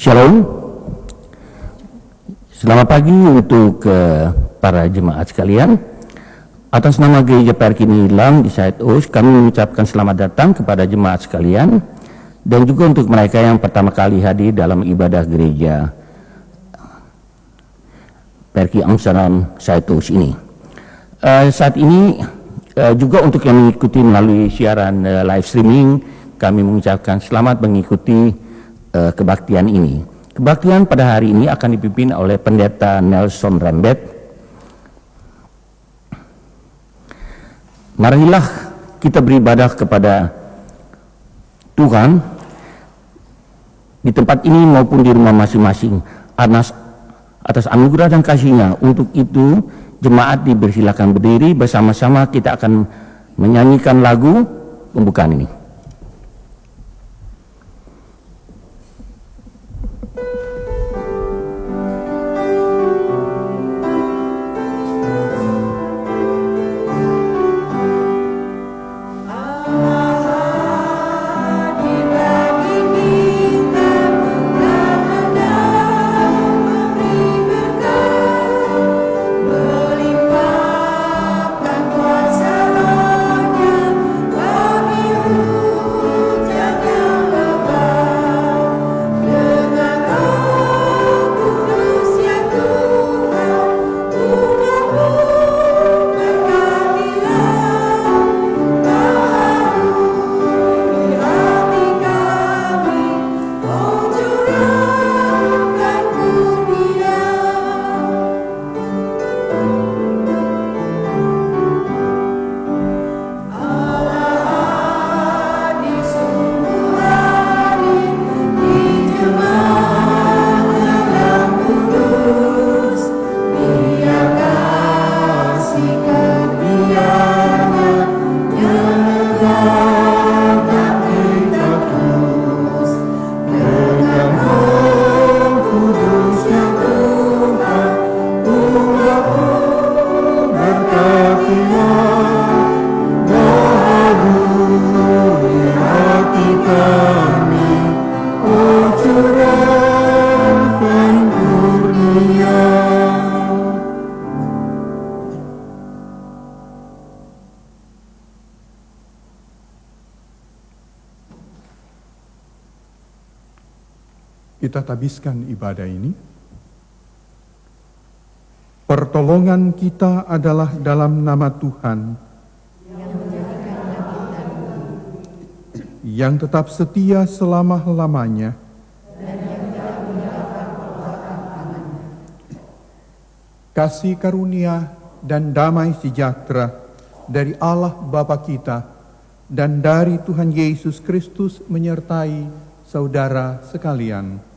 Shalom, selamat pagi untuk para jemaat sekalian. Atas nama Gereja PRKI Nilam di Said Oos, kami mengucapkan selamat datang kepada jemaat sekalian dan juga untuk mereka yang pertama kali hadir dalam ibadah gereja PRKI Amsterdam Said Oos ini. Saat ini juga untuk yang mengikuti melalui siaran live streaming, kami mengucapkan selamat mengikuti kebaktian ini. Kebaktian pada hari ini akan dipimpin oleh Pendeta Nelson Rembet. Marilah kita beribadah kepada Tuhan di tempat ini maupun di rumah masing-masing atas anugerah dan kasih-Nya. Untuk itu, jemaat dipersilakan berdiri, bersama-sama kita akan menyanyikan lagu pembukaan ini. Kita tabiskan ibadah ini. Pertolongan kita adalah dalam nama Tuhan yang tetap setia selama-lamanya. Kasih karunia dan damai sejahtera dari Allah Bapa kita dan dari Tuhan Yesus Kristus menyertai saudara sekalian.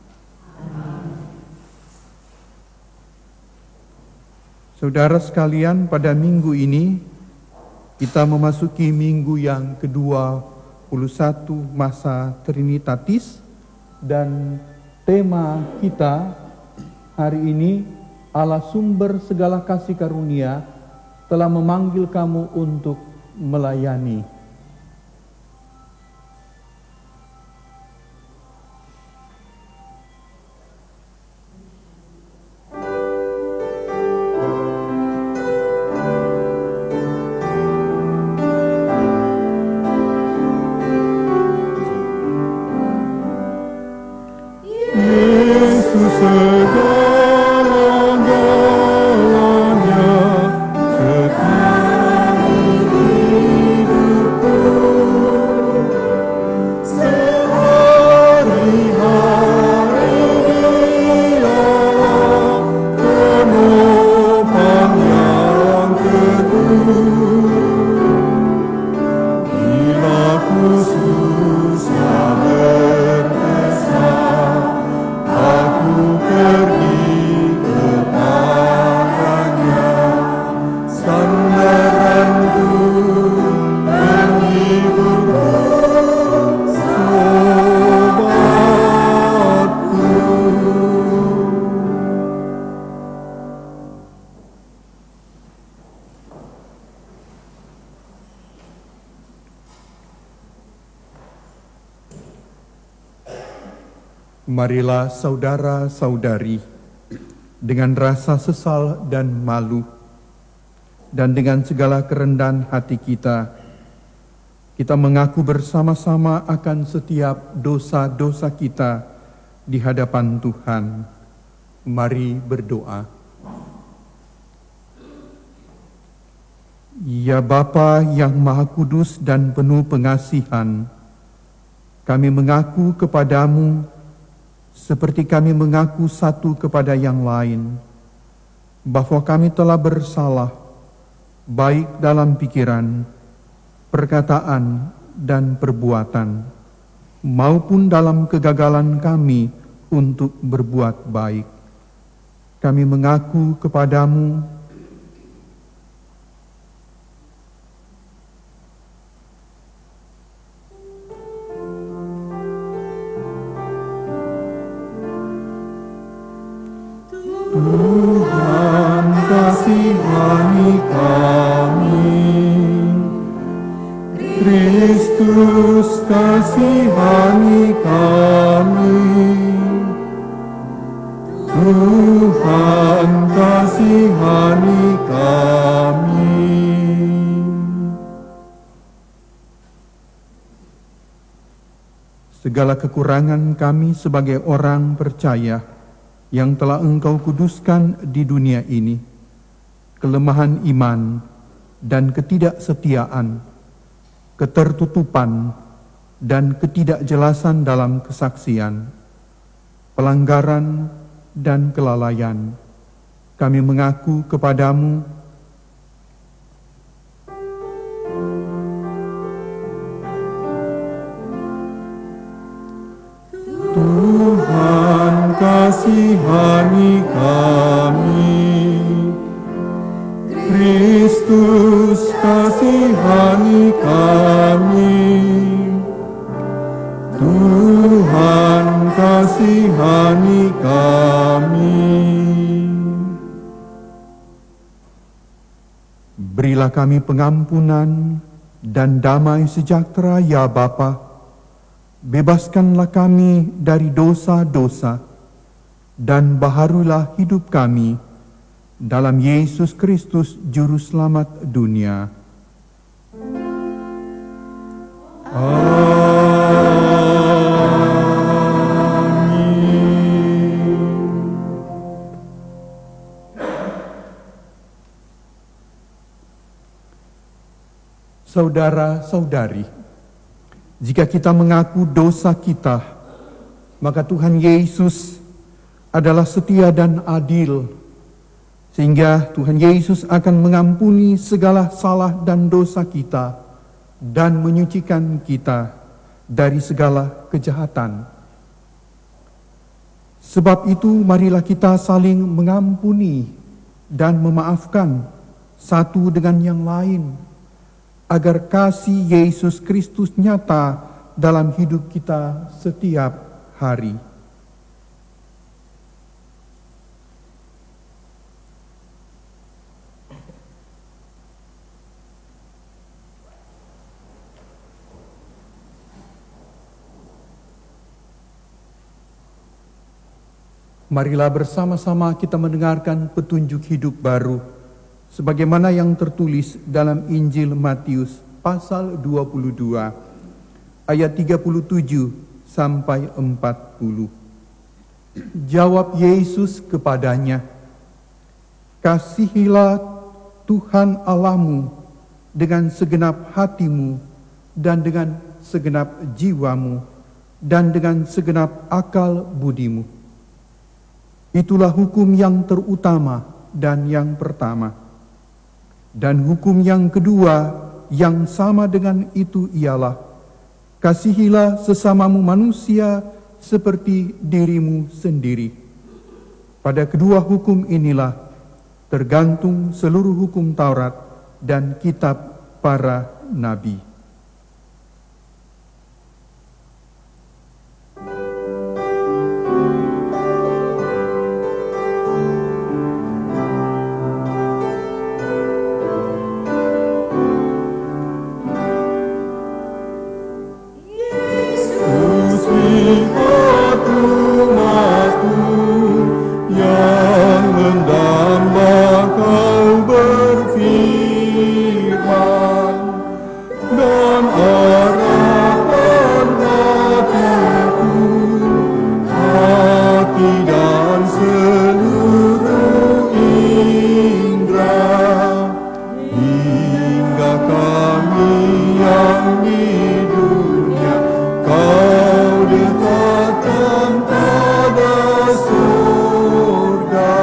Saudara sekalian, pada minggu ini kita memasuki minggu yang ke-21 masa Trinitatis, dan tema kita hari ini, Allah sumber segala kasih karunia telah memanggil kamu untuk melayani. Marilah saudara-saudari, dengan rasa sesal dan malu, dan dengan segala kerendahan hati kita mengaku bersama-sama akan setiap dosa-dosa kita di hadapan Tuhan. Mari berdoa. Ya Bapa yang Maha Kudus dan penuh pengasihan, kami mengaku kepadamu seperti kami mengaku satu kepada yang lain, bahwa kami telah bersalah, baik dalam pikiran, perkataan, dan perbuatan, maupun dalam kegagalan kami untuk berbuat baik. Kami mengaku kepadamu Tuhan, kasihani kami. Kristus, kasihani kami. Tuhan, kasihani kami. Segala kekurangan kami sebagai orang percaya yang telah Engkau kuduskan di dunia ini, kelemahan iman dan ketidaksetiaan, ketertutupan dan ketidakjelasan dalam kesaksian, pelanggaran dan kelalaian, kami mengaku kepadamu Tuhan, kasihani kami. Kristus, kasihani kami. Tuhan, kasihani kami. Berilah kami pengampunan dan damai sejahtera ya Bapa. Bebaskanlah kami dari dosa-dosa dan baharulah hidup kami dalam Yesus Kristus Juru Selamat dunia. Amin. Saudara-saudari, jika kita mengaku dosa kita, maka Tuhan Yesus adalah setia dan adil, sehingga Tuhan Yesus akan mengampuni segala salah dan dosa kita dan menyucikan kita dari segala kejahatan. Sebab itu marilah kita saling mengampuni dan memaafkan satu dengan yang lain, agar kasih Yesus Kristus nyata dalam hidup kita setiap hari. Marilah bersama-sama kita mendengarkan petunjuk hidup baru, sebagaimana yang tertulis dalam Injil Matius pasal 22, ayat 37 sampai 40. Jawab Yesus kepadanya, "Kasihilah Tuhan Allahmu dengan segenap hatimu dan dengan segenap jiwamu dan dengan segenap akal budimu. Itulah hukum yang terutama dan yang pertama. Dan hukum yang kedua yang sama dengan itu ialah, kasihilah sesamamu manusia seperti dirimu sendiri. Pada kedua hukum inilah tergantung seluruh hukum Taurat dan kitab para nabi." Yesus, seluruh indera, hingga kami yang di dunia kau dekatkan pada surga.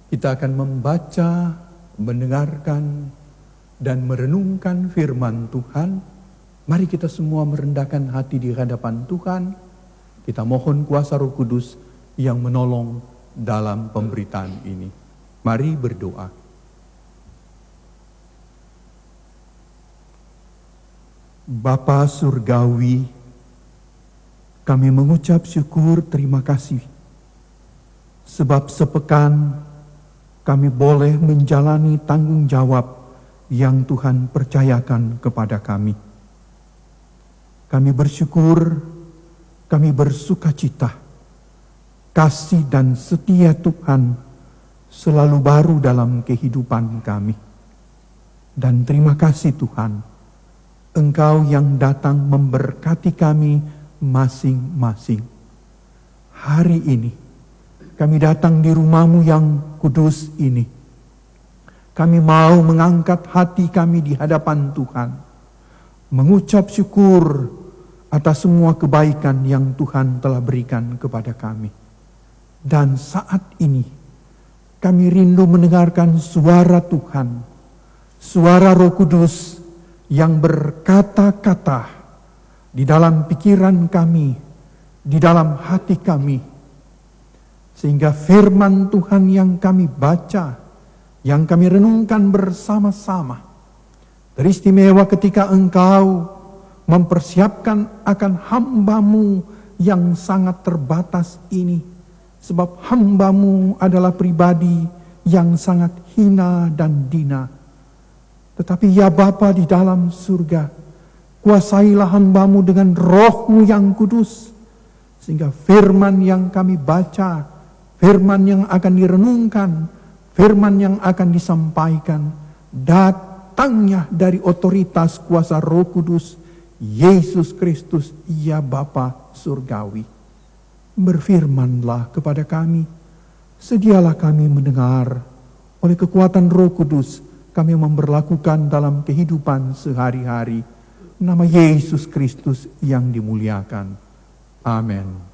Kita akan membaca, mendengarkan, dan merenungkan firman Tuhan. Mari kita semua merendahkan hati di hadapan Tuhan. Kita mohon kuasa Roh Kudus yang menolong dalam pemberitaan ini. Mari berdoa. Bapa Surgawi, kami mengucap syukur terima kasih. Sebab sepekan kami boleh menjalani tanggung jawab yang Tuhan percayakan kepada kami. Kami bersyukur, kami bersukacita. Kasih dan setia Tuhan selalu baru dalam kehidupan kami. Dan terima kasih Tuhan, Engkau yang datang memberkati kami masing-masing. Hari ini, kami datang di rumah-Mu yang kudus ini. Kami mau mengangkat hati kami di hadapan Tuhan. Mengucap syukur atas semua kebaikan yang Tuhan telah berikan kepada kami. Dan saat ini, kami rindu mendengarkan suara Tuhan. Suara Roh Kudus yang berkata-kata di dalam pikiran kami, di dalam hati kami. Sehingga firman Tuhan yang kami baca, yang kami renungkan bersama-sama, teristimewa ketika Engkau mempersiapkan akan hamba-Mu yang sangat terbatas ini. Sebab hamba-Mu adalah pribadi yang sangat hina dan dina. Tetapi ya Bapa di dalam surga, kuasailah hamba-Mu dengan Roh-Mu yang kudus. Sehingga firman yang kami baca, firman yang akan direnungkan, firman yang akan disampaikan, datangnya dari otoritas kuasa Roh Kudus, Yesus Kristus, ya Bapa Surgawi. Berfirmanlah kepada kami, sedialah kami mendengar, oleh kekuatan Roh Kudus, kami memberlakukan dalam kehidupan sehari-hari. Nama Yesus Kristus yang dimuliakan. Amin.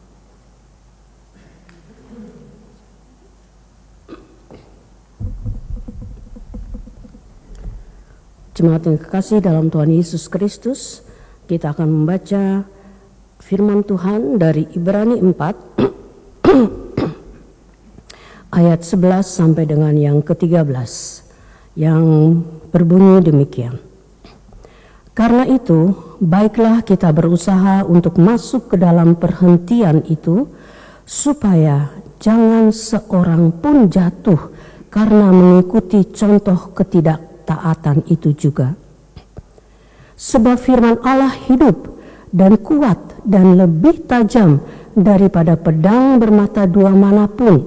Jemaat yang kekasih dalam Tuhan Yesus Kristus, kita akan membaca firman Tuhan dari Ibrani 4 ayat 11 sampai dengan yang ke-13 yang berbunyi demikian. Karena itu, baiklah kita berusaha untuk masuk ke dalam perhentian itu, supaya jangan seorang pun jatuh karena mengikuti contoh ketidaktaatan itu juga. Sebab firman Allah hidup dan kuat dan lebih tajam daripada pedang bermata dua manapun.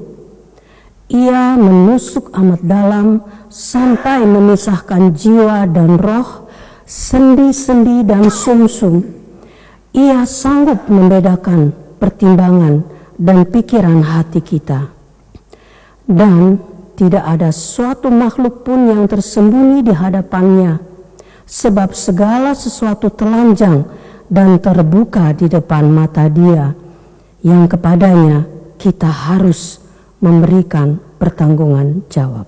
Ia menusuk amat dalam sampai memisahkan jiwa dan roh, sendi-sendi dan sumsum. Ia sanggup membedakan pertimbangan dan pikiran hati kita. Dan tidak ada suatu makhluk pun yang tersembunyi di hadapannya, sebab segala sesuatu telanjang dan terbuka di depan mata Dia, yang kepadanya kita harus memberikan pertanggungan jawab.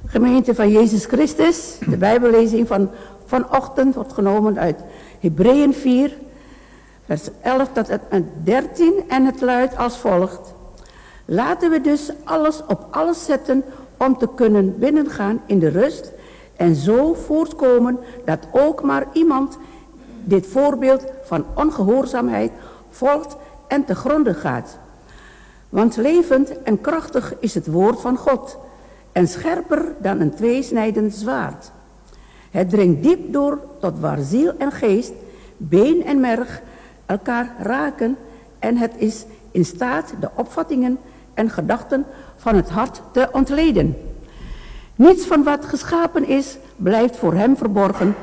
Gemeente van Jezus Christus, de Bijbellezing van vanochtend wordt genomen uit Hebreeën 4, vers 11 tot en met 13 en het luidt als volgt. Laten we dus alles op alles zetten om te kunnen binnengaan in de rust en zo voortkomen dat ook maar iemand dit voorbeeld van ongehoorzaamheid volgt en te gronde gaat. Want levend en krachtig is het woord van God en scherper dan een tweesnijdend zwaard. Het dringt diep door tot waar ziel en geest, been en merg elkaar raken en het is in staat de opvattingen en gedachten van het hart te ontleden. Niets van wat geschapen is, blijft voor hem verborgen.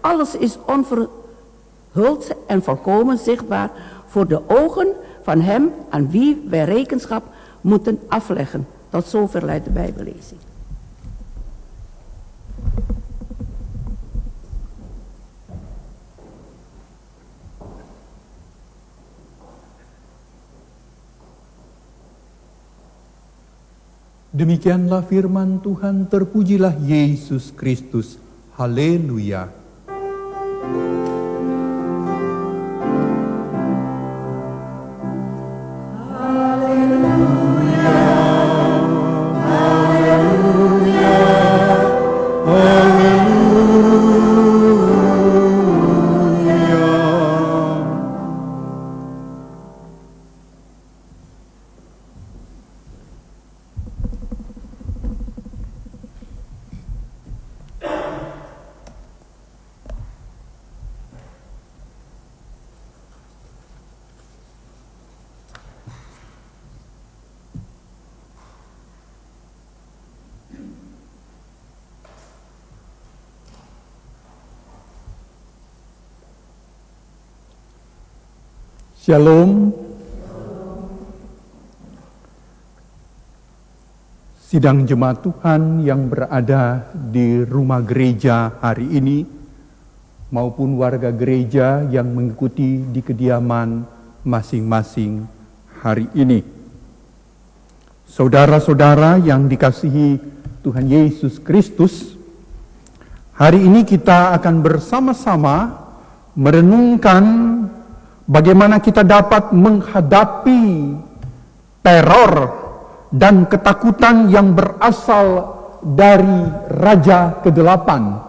Alles is onverhuld en volkomen zichtbaar voor de ogen van hem aan wie wij rekenschap moeten afleggen. Tot zover luidt de Bijbellezing. Demikianlah firman Tuhan, terpujilah Yesus Kristus. Haleluya. Shalom. Sidang jemaat Tuhan yang berada di rumah gereja hari ini maupun warga gereja yang mengikuti di kediaman masing-masing hari ini. Saudara-saudara yang dikasihi Tuhan Yesus Kristus, hari ini kita akan bersama-sama merenungkan bagaimana kita dapat menghadapi teror dan ketakutan yang berasal dari Raja Kegelapan.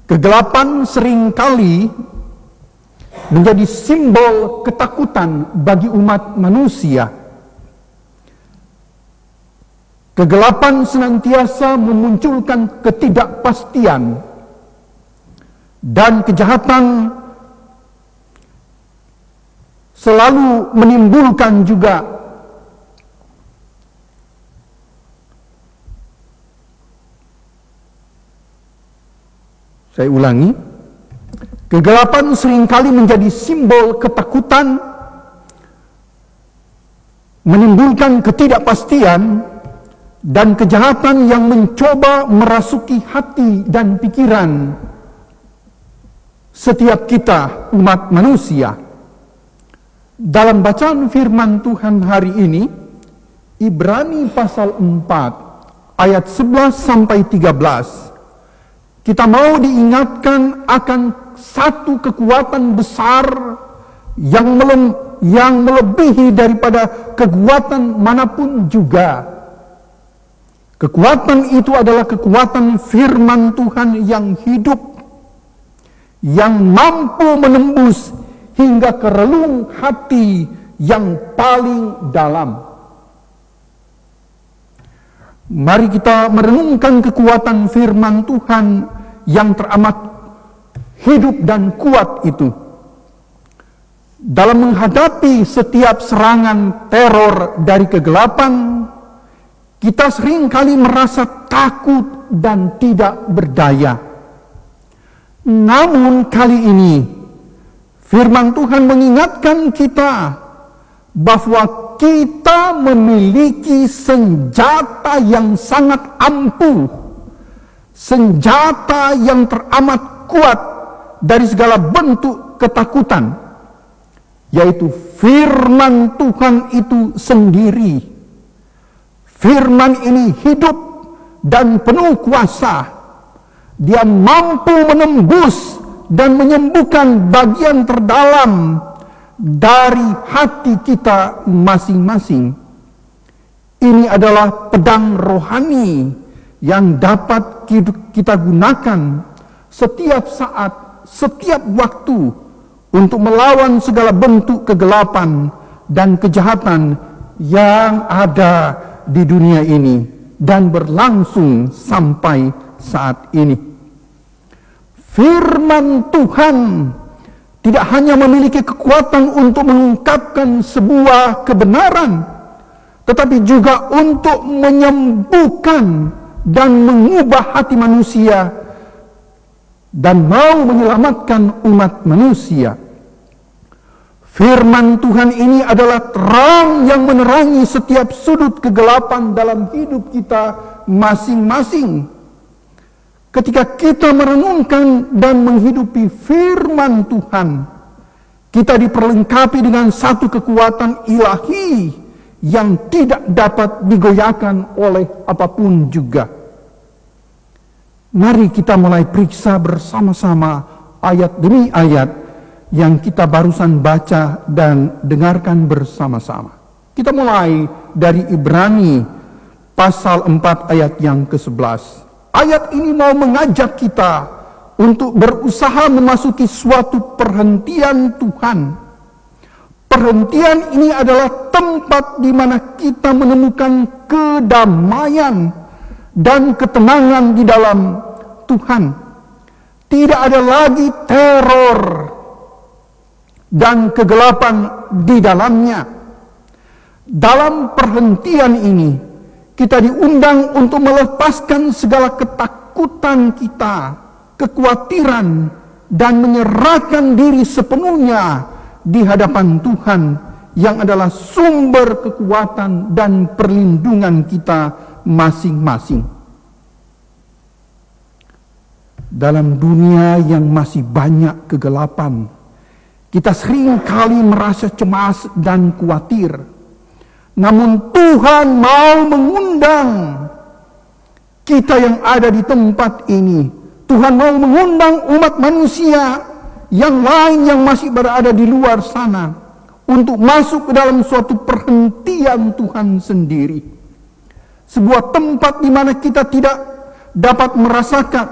Kegelapan seringkali menjadi simbol ketakutan bagi umat manusia. Kegelapan senantiasa memunculkan ketidakpastian dan kejahatan selalu menimbulkan juga kegelapan seringkali menjadi simbol ketakutan, menimbulkan ketidakpastian dan kejahatan yang mencoba merasuki hati dan pikiran setiap kita umat manusia. Dalam bacaan firman Tuhan hari ini, Ibrani pasal 4 ayat 11 sampai 13, kita mau diingatkan akan satu kekuatan besar yang melebihi daripada kekuatan manapun juga. Kekuatan itu adalah kekuatan firman Tuhan yang hidup, yang mampu menembus hingga ke relung hati yang paling dalam. Mari kita merenungkan kekuatan firman Tuhan yang teramat hidup dan kuat itu. Dalam menghadapi setiap serangan teror dari kegelapan, kita seringkali merasa takut dan tidak berdaya. Namun kali ini, firman Tuhan mengingatkan kita bahwa kita memiliki senjata yang sangat ampuh, senjata yang teramat kuat dari segala bentuk ketakutan, yaitu firman Tuhan itu sendiri. Firman ini hidup dan penuh kuasa. Dia mampu menembus dan menyembuhkan bagian terdalam dari hati kita masing-masing. Ini adalah pedang rohani yang dapat kita gunakan setiap saat, setiap waktu untuk melawan segala bentuk kegelapan dan kejahatan yang ada di dunia ini dan berlangsung sampai saat ini. Firman Tuhan tidak hanya memiliki kekuatan untuk mengungkapkan sebuah kebenaran, tetapi juga untuk menyembuhkan dan mengubah hati manusia dan mau menyelamatkan umat manusia. Firman Tuhan ini adalah terang yang menerangi setiap sudut kegelapan dalam hidup kita masing-masing. Ketika kita merenungkan dan menghidupi firman Tuhan, kita diperlengkapi dengan satu kekuatan ilahi yang tidak dapat digoyahkan oleh apapun juga. Mari kita mulai periksa bersama-sama ayat demi ayat yang kita barusan baca dan dengarkan bersama-sama. Kita mulai dari Ibrani pasal 4 ayat yang ke-11. Ayat ini mau mengajak kita untuk berusaha memasuki suatu perhentian Tuhan. Perhentian ini adalah tempat di mana kita menemukan kedamaian dan ketenangan di dalam Tuhan. Tidak ada lagi teror dan kegelapan di dalamnya. Dalam perhentian ini, kita diundang untuk melepaskan segala ketakutan kita, kekhawatiran, dan menyerahkan diri sepenuhnya di hadapan Tuhan yang adalah sumber kekuatan dan perlindungan kita masing-masing. Dalam dunia yang masih banyak kegelapan, kita sering kali merasa cemas dan khawatir. Namun Tuhan mau mengundang kita yang ada di tempat ini. Tuhan mau mengundang umat manusia yang lain yang masih berada di luar sana untuk masuk ke dalam suatu perhentian Tuhan sendiri. Sebuah tempat di mana kita tidak dapat merasakan,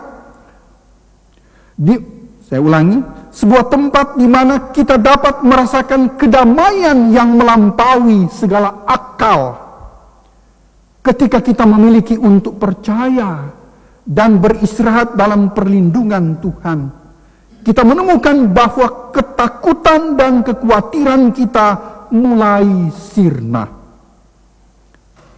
saya ulangi, sebuah tempat di mana kita dapat merasakan kedamaian yang melampaui segala akal. Ketika kita memiliki untuk percaya dan beristirahat dalam perlindungan Tuhan, kita menemukan bahwa ketakutan dan kekhawatiran kita mulai sirna.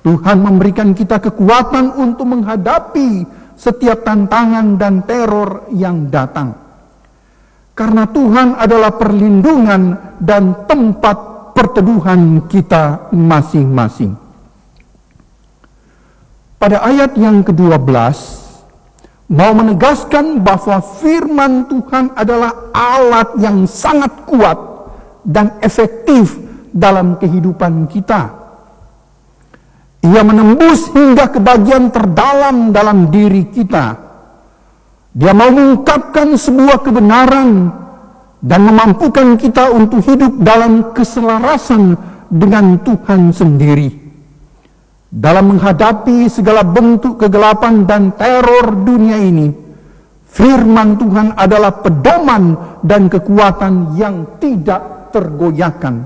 Tuhan memberikan kita kekuatan untuk menghadapi setiap tantangan dan teror yang datang. Karena Tuhan adalah perlindungan dan tempat perteduhan kita masing-masing. Pada ayat yang ke-12, mau menegaskan bahwa firman Tuhan adalah alat yang sangat kuat dan efektif dalam kehidupan kita. Ia menembus hingga ke bagian terdalam dalam diri kita. Dia mau mengungkapkan sebuah kebenaran dan memampukan kita untuk hidup dalam keselarasan dengan Tuhan sendiri. Dalam menghadapi segala bentuk kegelapan dan teror dunia ini, firman Tuhan adalah pedoman dan kekuatan yang tidak tergoyahkan.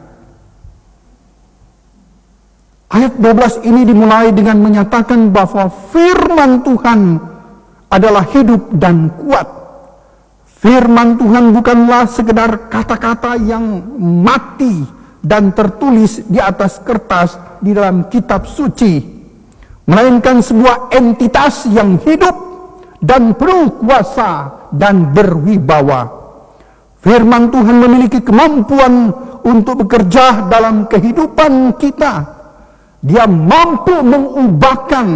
Ayat 12 ini dimulai dengan menyatakan bahwa firman Tuhan adalah hidup dan kuat. Firman Tuhan bukanlah sekedar kata-kata yang mati dan tertulis di atas kertas di dalam kitab suci, melainkan sebuah entitas yang hidup dan penuh kuasa dan berwibawa. Firman Tuhan memiliki kemampuan untuk bekerja dalam kehidupan kita. Dia mampu mengubahkan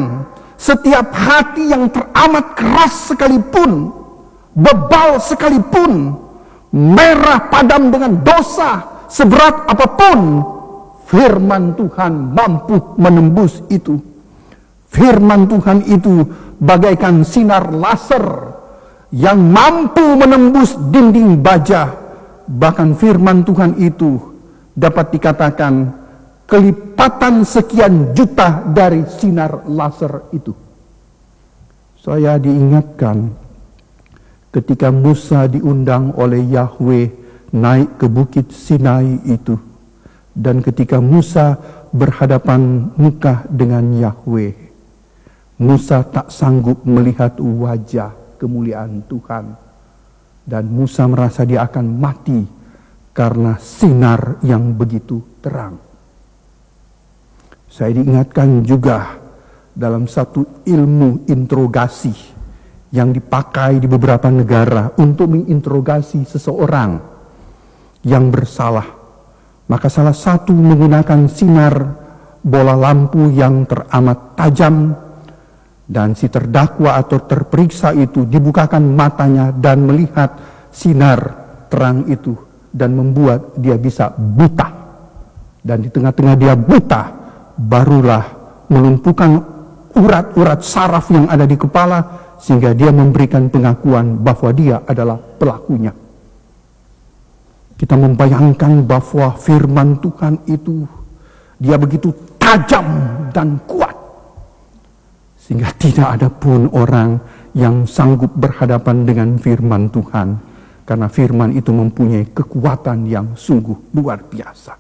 setiap hati yang teramat keras sekalipun, bebal sekalipun, merah padam dengan dosa seberat apapun. Firman Tuhan mampu menembus itu. Firman Tuhan itu bagaikan sinar laser yang mampu menembus dinding baja. Bahkan firman Tuhan itu dapat dikatakan kelipatan sekian juta dari sinar laser itu. Saya diingatkan ketika Musa diundang oleh Yahweh naik ke bukit Sinai itu, dan ketika Musa berhadapan muka dengan Yahweh, Musa tak sanggup melihat wajah kemuliaan Tuhan, dan Musa merasa dia akan mati karena sinar yang begitu terang. Saya diingatkan juga dalam satu ilmu interogasi yang dipakai di beberapa negara untuk menginterogasi seseorang yang bersalah. Maka salah satu menggunakan sinar bola lampu yang teramat tajam, dan si terdakwa atau terperiksa itu dibukakan matanya dan melihat sinar terang itu, dan membuat dia bisa buta. Dan di tengah-tengah dia buta, barulah melumpuhkan urat-urat saraf yang ada di kepala, sehingga dia memberikan pengakuan bahwa dia adalah pelakunya. Kita membayangkan bahwa firman Tuhan itu, dia begitu tajam dan kuat, sehingga tidak ada pun orang yang sanggup berhadapan dengan firman Tuhan, karena firman itu mempunyai kekuatan yang sungguh luar biasa.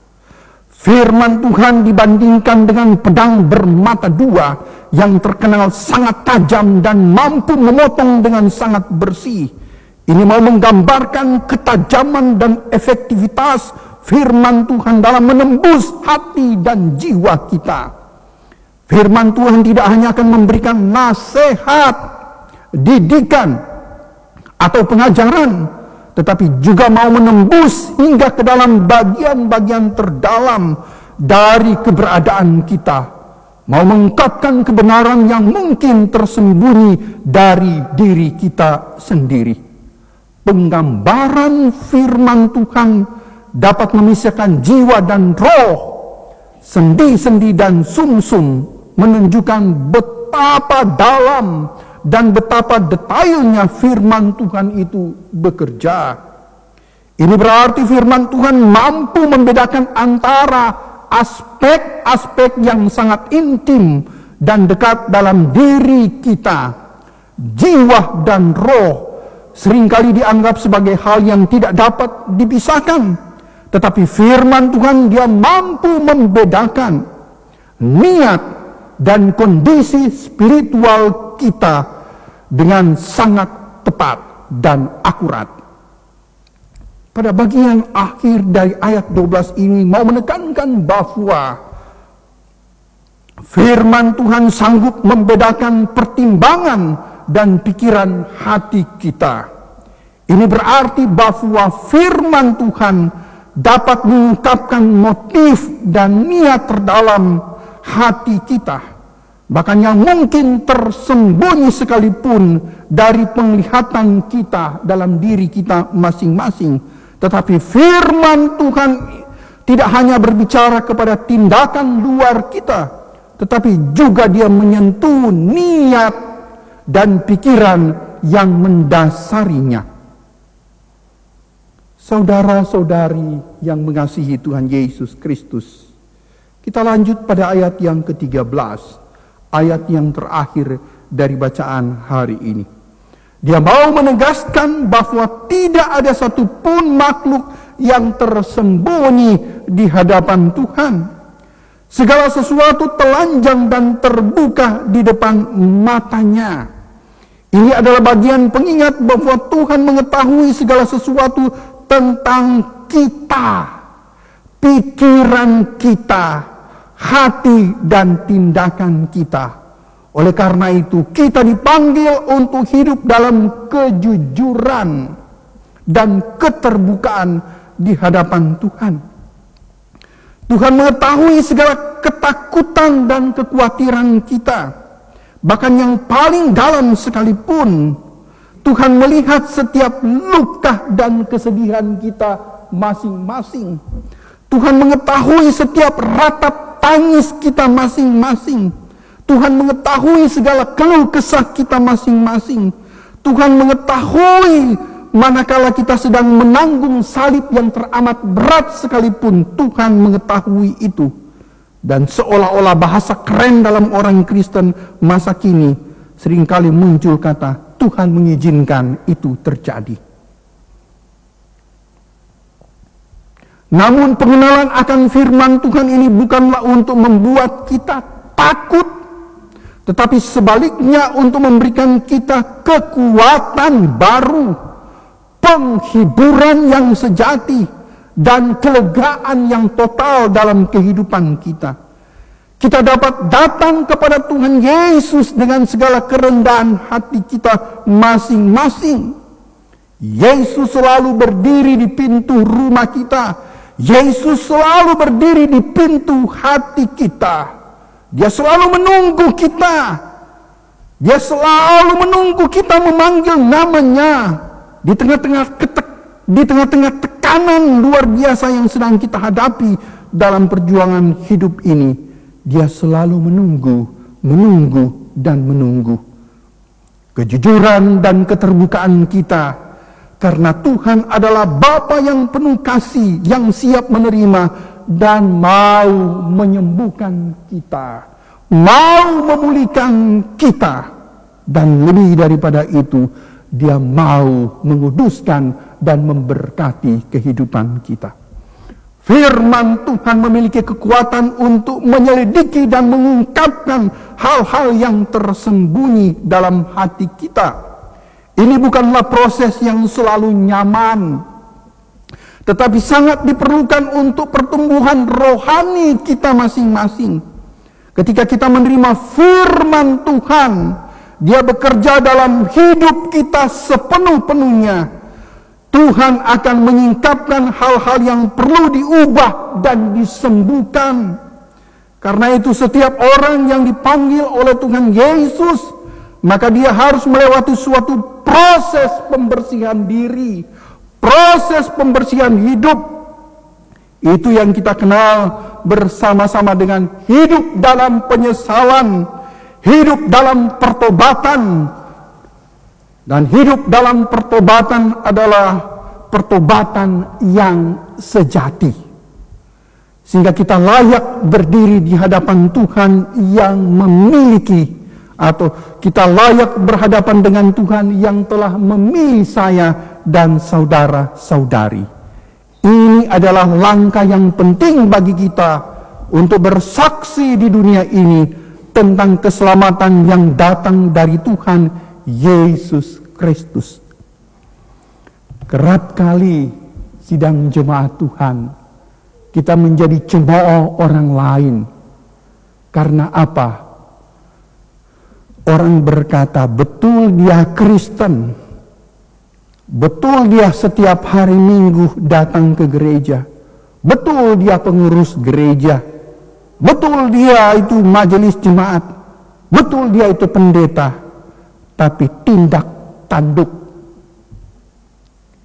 Firman Tuhan dibandingkan dengan pedang bermata dua yang terkenal sangat tajam dan mampu memotong dengan sangat bersih. Ini mau menggambarkan ketajaman dan efektivitas firman Tuhan dalam menembus hati dan jiwa kita. Firman Tuhan tidak hanya akan memberikan nasihat, didikan, atau pengajaran, tetapi juga mau menembus hingga ke dalam bagian-bagian terdalam dari keberadaan kita. Mau mengungkapkan kebenaran yang mungkin tersembunyi dari diri kita sendiri. Penggambaran firman Tuhan dapat memisahkan jiwa dan roh, sendi-sendi dan sumsum, menunjukkan betapa dalam dan betapa detailnya firman Tuhan itu bekerja. Ini berarti firman Tuhan mampu membedakan antara aspek-aspek yang sangat intim dan dekat dalam diri kita. Jiwa dan roh seringkali dianggap sebagai hal yang tidak dapat dipisahkan. Tetapi firman Tuhan dia mampu membedakan niat dan kondisi spiritual kita dengan sangat tepat dan akurat. Pada bagian akhir dari ayat 12 ini mau menekankan bahwa firman Tuhan sanggup membedakan pertimbangan dan pikiran hati kita. Ini berarti bahwa firman Tuhan dapat mengungkapkan motif dan niat terdalam hati kita, bahkan yang mungkin tersembunyi sekalipun dari penglihatan kita dalam diri kita masing-masing. Tetapi firman Tuhan tidak hanya berbicara kepada tindakan luar kita, tetapi juga dia menyentuh niat dan pikiran yang mendasarinya. Saudara-saudari yang mengasihi Tuhan Yesus Kristus, kita lanjut pada ayat yang ke-13, ayat yang terakhir dari bacaan hari ini. Dia mau menegaskan bahwa tidak ada satupun makhluk yang tersembunyi di hadapan Tuhan. Segala sesuatu telanjang dan terbuka di depan matanya. Ini adalah bagian pengingat bahwa Tuhan mengetahui segala sesuatu tentang kita, pikiran kita, hati dan tindakan kita. Oleh karena itu kita dipanggil untuk hidup dalam kejujuran dan keterbukaan di hadapan Tuhan. Tuhan mengetahui segala ketakutan dan kekhawatiran kita. Bahkan yang paling dalam sekalipun, Tuhan melihat setiap luka dan kesedihan kita masing-masing. Tuhan mengetahui setiap ratap tangis kita masing-masing. Tuhan mengetahui segala keluh kesah kita masing-masing. Tuhan mengetahui manakala kita sedang menanggung salib yang teramat berat sekalipun, Tuhan mengetahui itu. Dan seolah-olah bahasa keren dalam orang Kristen masa kini, seringkali muncul kata, Tuhan mengizinkan itu terjadi. Namun pengenalan akan firman Tuhan ini bukanlah untuk membuat kita takut, tetapi sebaliknya untuk memberikan kita kekuatan baru, penghiburan yang sejati, dan kelegaan yang total dalam kehidupan kita. Kita dapat datang kepada Tuhan Yesus dengan segala kerendahan hati kita masing-masing. Yesus selalu berdiri di pintu rumah kita. Yesus selalu berdiri di pintu hati kita. Dia selalu menunggu kita. Dia selalu menunggu kita memanggil namanya. Di tengah-tengah tekanan luar biasa yang sedang kita hadapi dalam perjuangan hidup ini, Dia selalu menunggu dan menunggu. Kejujuran dan keterbukaan kita, karena Tuhan adalah Bapa yang penuh kasih, yang siap menerima dan mau menyembuhkan kita, mau memulihkan kita, dan lebih daripada itu, Dia mau menguduskan dan memberkati kehidupan kita. Firman Tuhan memiliki kekuatan untuk menyelidiki dan mengungkapkan hal-hal yang tersembunyi dalam hati kita. Ini bukanlah proses yang selalu nyaman, tetapi sangat diperlukan untuk pertumbuhan rohani kita masing-masing. Ketika kita menerima firman Tuhan, Dia bekerja dalam hidup kita sepenuh-penuhnya. Tuhan akan menyingkapkan hal-hal yang perlu diubah dan disembuhkan. Karena itu setiap orang yang dipanggil oleh Tuhan Yesus, maka dia harus melewati suatu proses pembersihan diri, proses pembersihan hidup. Itu yang kita kenal bersama-sama dengan hidup dalam penyesalan, hidup dalam pertobatan. Dan hidup dalam pertobatan adalah pertobatan yang sejati. Sehingga kita layak berdiri di hadapan Tuhan yang memiliki, atau kita layak berhadapan dengan Tuhan yang telah memilih saya dan saudara-saudari. Ini adalah langkah yang penting bagi kita untuk bersaksi di dunia ini tentang keselamatan yang datang dari Tuhan Yesus Kristus. Kerap kali sidang jemaat Tuhan, kita menjadi cemooh orang lain. Karena apa? Orang berkata, betul dia Kristen, betul dia setiap hari Minggu datang ke gereja, betul dia pengurus gereja, betul dia itu majelis jemaat, betul dia itu pendeta. Tapi tindak tanduk,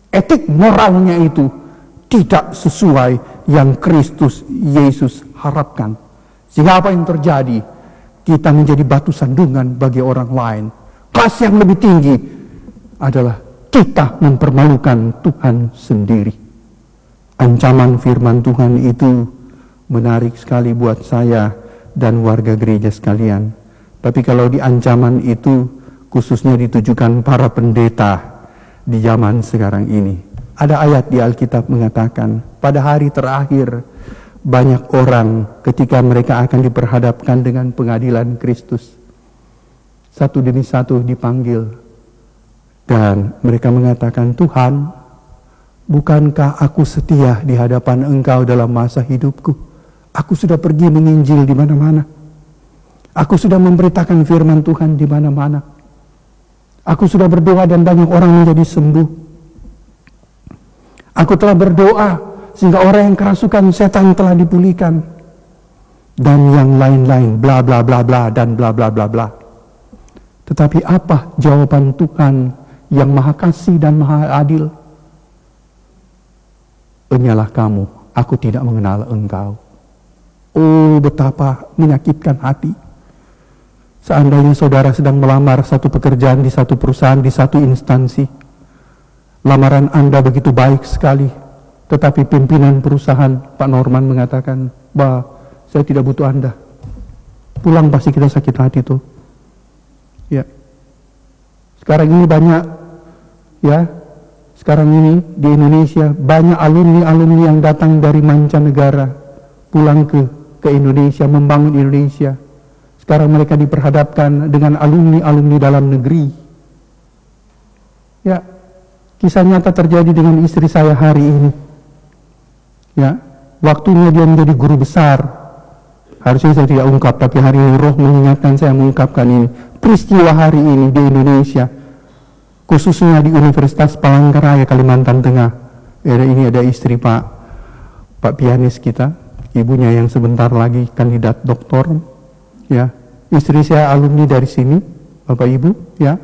etik moralnya itu tidak sesuai yang Kristus Yesus harapkan. Sehingga apa yang terjadi? Kita menjadi batu sandungan bagi orang lain. Kelas yang lebih tinggi adalah kita mempermalukan Tuhan sendiri. Ancaman firman Tuhan itu menarik sekali buat saya dan warga gereja sekalian. Tapi kalau di ancaman itu khususnya ditujukan para pendeta di zaman sekarang ini. Ada ayat di Alkitab mengatakan, pada hari terakhir banyak orang ketika mereka akan diperhadapkan dengan pengadilan Kristus, satu demi satu dipanggil, dan mereka mengatakan, Tuhan, bukankah aku setia di hadapan Engkau dalam masa hidupku? Aku sudah pergi menginjil di mana-mana. Aku sudah memberitakan firman Tuhan di mana-mana. Aku sudah berdoa dan banyak orang menjadi sembuh. Aku telah berdoa sehingga orang yang kerasukan setan telah dipulihkan. Dan yang lain-lain, bla bla bla bla dan bla bla bla bla. Tetapi apa jawaban Tuhan yang maha kasih dan maha adil? Enyalah kamu, aku tidak mengenal engkau. Oh, betapa menyakitkan hati. Seandainya saudara sedang melamar satu pekerjaan di satu perusahaan, di satu instansi. lamaran Anda begitu baik sekali, tetapi pimpinan perusahaan Pak Norman mengatakan, "Bah, saya tidak butuh Anda." Pulang pasti kita sakit hati tuh. Ya. Sekarang ini banyak, ya, sekarang ini di Indonesia banyak alumni-alumni yang datang dari mancanegara pulang ke Indonesia, membangun Indonesia. Sekarang mereka diperhadapkan dengan alumni-alumni dalam negeri. Ya, kisah nyata terjadi dengan istri saya hari ini. Ya, waktunya dia menjadi guru besar. Harusnya saya tidak ungkap, tapi hari ini Roh mengingatkan saya mengungkapkan ini. Peristiwa hari ini di Indonesia, khususnya di Universitas Palangkaraya, Kalimantan Tengah. Ini ada istri Pak pianis kita, ibunya yang sebentar lagi kandidat doktor. Ya, istri saya alumni dari sini, Bapak Ibu. Ya,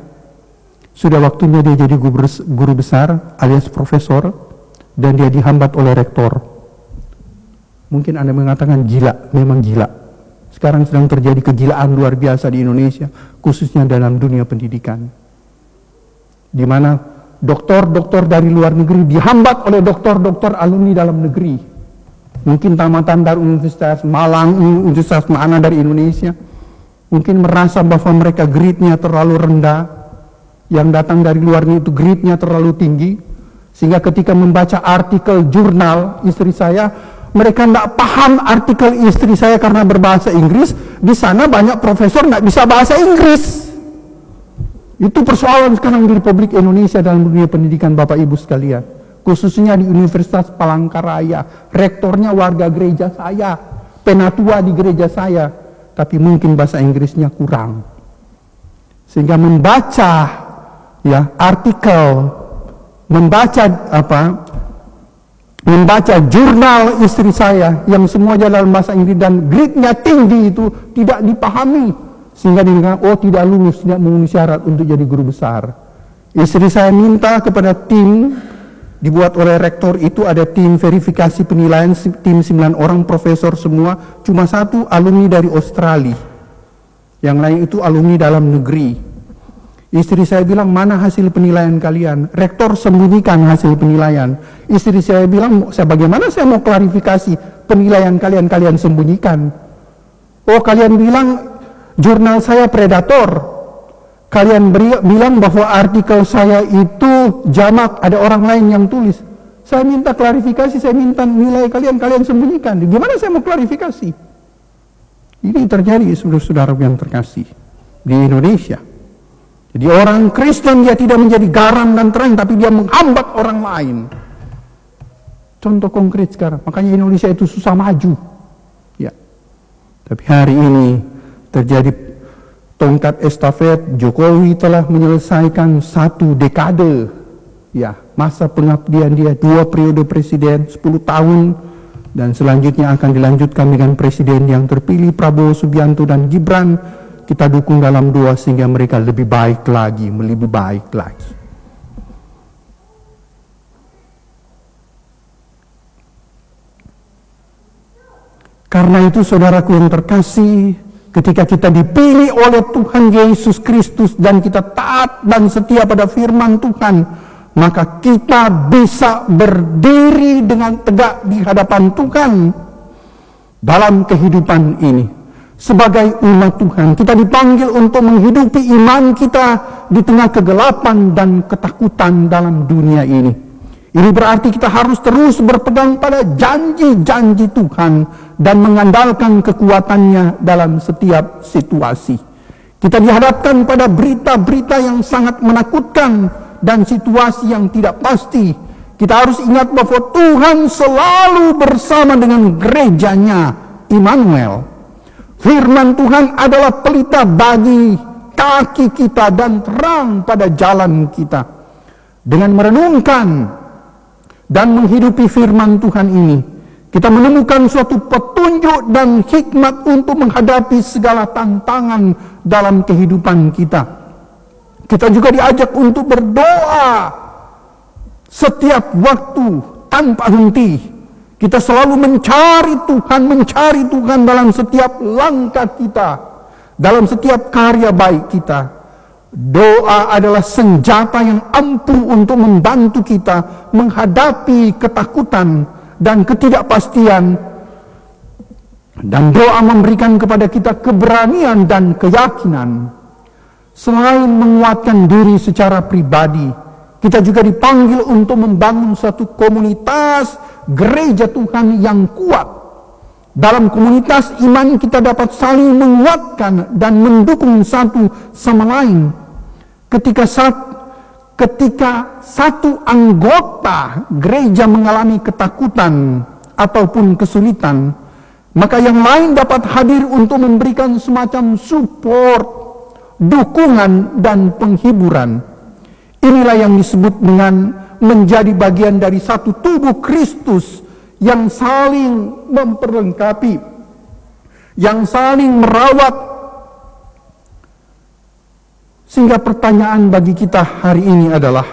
sudah waktunya dia jadi guru besar alias profesor, dan dia dihambat oleh rektor. Mungkin Anda mengatakan gila, memang gila. Sekarang sedang terjadi kegilaan luar biasa di Indonesia, khususnya dalam dunia pendidikan. Di mana doktor-doktor dari luar negeri dihambat oleh doktor-doktor alumni dalam negeri. Mungkin tamatan dari Universitas Malang, Universitas mana dari Indonesia, mungkin merasa bahwa mereka grade-nya terlalu rendah, yang datang dari luar itu grade-nya terlalu tinggi, sehingga ketika membaca artikel jurnal istri saya, mereka tidak paham artikel istri saya karena berbahasa Inggris. Di sana banyak profesor nggak bisa bahasa Inggris. Itu persoalan sekarang di Republik Indonesia dalam dunia pendidikan, Bapak Ibu sekalian. Khususnya di Universitas Palangkaraya. Rektornya warga gereja saya, penatua di gereja saya, tapi mungkin bahasa Inggrisnya kurang. Sehingga membaca ya artikel, membaca jurnal istri saya yang semuanya dalam bahasa Inggris dan grade-nya tinggi itu tidak dipahami, sehingga dikatakan, oh tidak lulus, tidak memenuhi syarat untuk jadi guru besar. Istri saya minta kepada tim, dibuat oleh rektor itu ada tim verifikasi penilaian, tim 9 orang profesor semua, cuma 1 alumni dari Australia, yang lain itu alumni dalam negeri. Istri saya bilang, mana hasil penilaian kalian? Rektor sembunyikan hasil penilaian. Istri saya bilang, bagaimana saya mau klarifikasi penilaian kalian, kalian sembunyikan. Oh, kalian bilang jurnal saya predator. Kalian bilang bahwa artikel saya itu jamak, ada orang lain yang tulis. Saya minta klarifikasi, saya minta nilai kalian, kalian sembunyikan. Gimana saya mau klarifikasi? Ini terjadi, saudara-saudara yang terkasih, di Indonesia. Jadi orang Kristen dia tidak menjadi garam dan terang, tapi dia menghambat orang lain. Contoh konkret sekarang, makanya Indonesia itu susah maju. Ya. Tapi hari ini terjadi tongkat estafet, Jokowi telah menyelesaikan 1 dekade. Ya, masa pengabdian dia 2 periode presiden, 10 tahun, dan selanjutnya akan dilanjutkan dengan presiden yang terpilih Prabowo Subianto dan Gibran. Kita dukung dalam doa sehingga mereka lebih baik lagi, lebih baik lagi. Karena itu saudaraku yang terkasih, ketika kita dipilih oleh Tuhan Yesus Kristus dan kita taat dan setia pada firman Tuhan, maka kita bisa berdiri dengan tegak di hadapan Tuhan dalam kehidupan ini. Sebagai umat Tuhan, kita dipanggil untuk menghidupi iman kita di tengah kegelapan dan ketakutan dalam dunia ini. Ini berarti kita harus terus berpegang pada janji-janji Tuhan dan mengandalkan kekuatannya dalam setiap situasi. Kita dihadapkan pada berita-berita yang sangat menakutkan dan situasi yang tidak pasti. Kita harus ingat bahwa Tuhan selalu bersama dengan gerejanya, Immanuel. Firman Tuhan adalah pelita bagi kaki kita dan terang pada jalan kita. Dengan merenungkan dan menghidupi firman Tuhan ini, kita menemukan suatu petunjuk dan hikmat untuk menghadapi segala tantangan dalam kehidupan kita. Kita juga diajak untuk berdoa setiap waktu tanpa henti. Kita selalu mencari Tuhan dalam setiap langkah kita, dalam setiap karya baik kita. Doa adalah senjata yang ampuh untuk membantu kita menghadapi ketakutan dan ketidakpastian. Dan doa memberikan kepada kita keberanian dan keyakinan. Selain menguatkan diri secara pribadi, kita juga dipanggil untuk membangun satu komunitas gereja Tuhan yang kuat. Dalam komunitas iman kita dapat saling menguatkan dan mendukung satu sama lain. Ketika satu anggota gereja mengalami ketakutan ataupun kesulitan, maka yang lain dapat hadir untuk memberikan semacam support, dukungan, dan penghiburan. Inilah yang disebut dengan menjadi bagian dari satu tubuh Kristus yang saling memperlengkapi, yang saling merawat. Sehingga pertanyaan bagi kita hari ini adalah,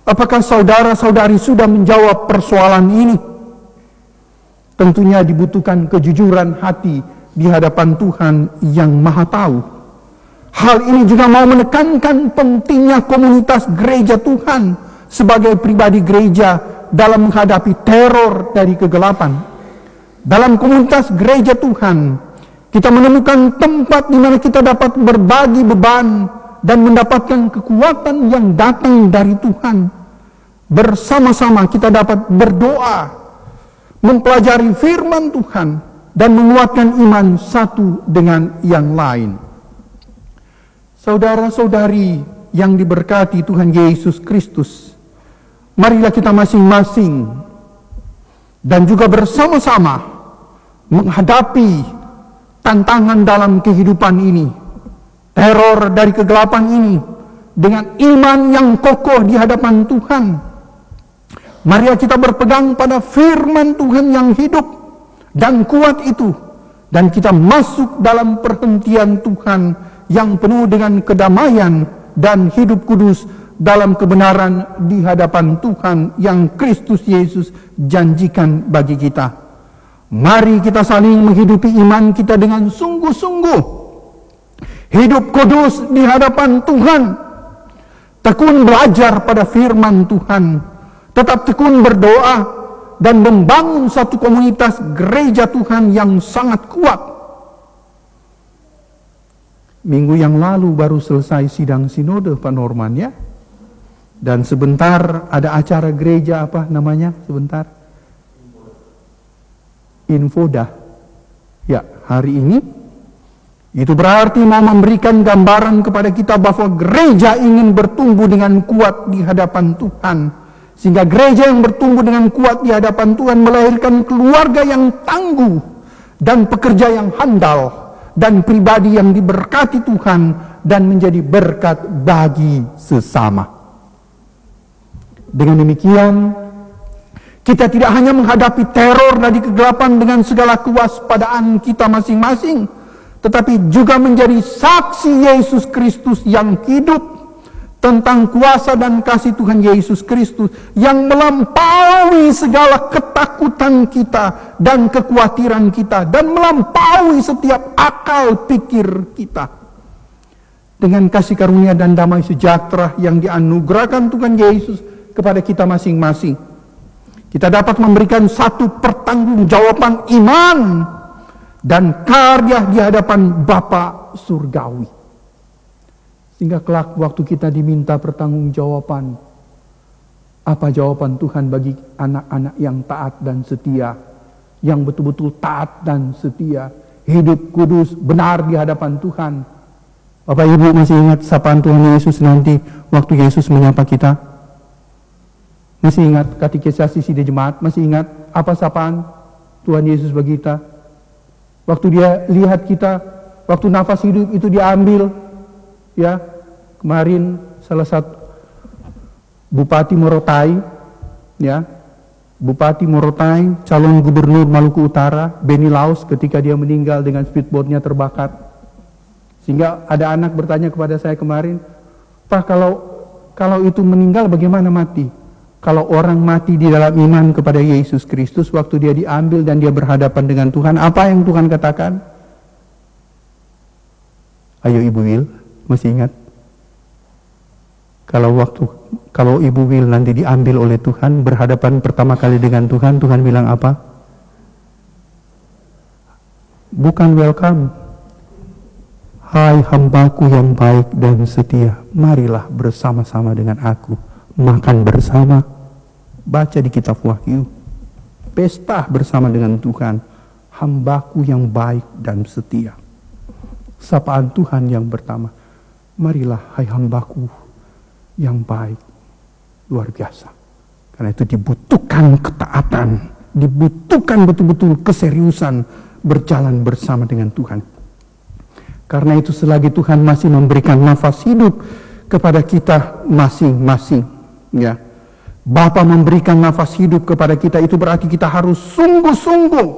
apakah saudara-saudari sudah menjawab persoalan ini? Tentunya dibutuhkan kejujuran hati di hadapan Tuhan yang Maha Tahu. Hal ini juga mau menekankan pentingnya komunitas gereja Tuhan sebagai pribadi gereja dalam menghadapi teror dari kegelapan. Dalam komunitas gereja Tuhan, kita menemukan tempat di mana kita dapat berbagi beban dan mendapatkan kekuatan yang datang dari Tuhan. Bersama-sama kita dapat berdoa, mempelajari firman Tuhan, dan menguatkan iman satu dengan yang lain. Saudara-saudari yang diberkati Tuhan Yesus Kristus, marilah kita masing-masing dan juga bersama-sama menghadapi tantangan dalam kehidupan ini, teror dari kegelapan ini, dengan iman yang kokoh di hadapan Tuhan. Marilah kita berpegang pada firman Tuhan yang hidup dan kuat itu, dan kita masuk dalam perhentian Tuhan yang penuh dengan kedamaian dan hidup kudus dalam kebenaran di hadapan Tuhan yang Kristus Yesus janjikan bagi kita. Mari kita saling menghidupi iman kita dengan sungguh-sungguh. Hidup kudus di hadapan Tuhan. Tekun belajar pada firman Tuhan. Tetap tekun berdoa dan membangun satu komunitas gereja Tuhan yang sangat kuat. Minggu yang lalu baru selesai sidang sinode Pak Norman ya. Dan sebentar ada acara gereja apa namanya? Sebentar. Infodah. Ya, hari ini itu berarti mau memberikan gambaran kepada kita bahwa gereja ingin bertumbuh dengan kuat di hadapan Tuhan. Sehingga gereja yang bertumbuh dengan kuat di hadapan Tuhan melahirkan keluarga yang tangguh dan pekerja yang handal dan pribadi yang diberkati Tuhan dan menjadi berkat bagi sesama. Dengan demikian, kita tidak hanya menghadapi teror dari kegelapan dengan segala kewaspadaan kita masing-masing, tetapi juga menjadi saksi Yesus Kristus yang hidup tentang kuasa dan kasih Tuhan Yesus Kristus yang melampaui segala ketakutan kita dan kekhawatiran kita dan melampaui setiap akal pikir kita. Dengan kasih karunia dan damai sejahtera yang dianugerahkan Tuhan Yesus kepada kita masing-masing, kita dapat memberikan satu pertanggungjawaban iman dan karya di hadapan Bapa Surgawi. Sehingga kelak waktu kita diminta pertanggungjawaban, apa jawaban Tuhan bagi anak-anak yang taat dan setia, yang betul-betul taat dan setia, hidup kudus, benar di hadapan Tuhan. Bapak Ibu masih ingat sapaan Tuhan Yesus nanti waktu Yesus menyapa kita? Masih ingat katekisasi di jemaat? Masih ingat apa sapaan Tuhan Yesus bagi kita? Waktu dia lihat kita, waktu nafas hidup itu diambil, ya, kemarin salah satu Bupati Morotai, ya, Bupati Morotai, calon gubernur Maluku Utara, Beni Laos, ketika dia meninggal dengan speedboatnya terbakar. Sehingga ada anak bertanya kepada saya kemarin, Pak, kalau itu meninggal bagaimana mati? Kalau orang mati di dalam iman kepada Yesus Kristus, waktu dia diambil dan dia berhadapan dengan Tuhan, apa yang Tuhan katakan? Ayo Ibu Wil, masih ingat? Kalau Ibu Wil nanti diambil oleh Tuhan, berhadapan pertama kali dengan Tuhan, Tuhan bilang apa? Bukan welcome. Hai hambaku yang baik dan setia, marilah bersama-sama dengan aku, makan bersama, baca di kitab Wahyu, pesta bersama dengan Tuhan, hambaku yang baik dan setia. Sapaan Tuhan yang pertama, marilah hai hambaku yang baik, luar biasa. Karena itu dibutuhkan ketaatan, dibutuhkan betul-betul keseriusan berjalan bersama dengan Tuhan. Karena itu selagi Tuhan masih memberikan nafas hidup kepada kita masing-masing, ya, Bapa memberikan nafas hidup kepada kita, itu berarti kita harus sungguh-sungguh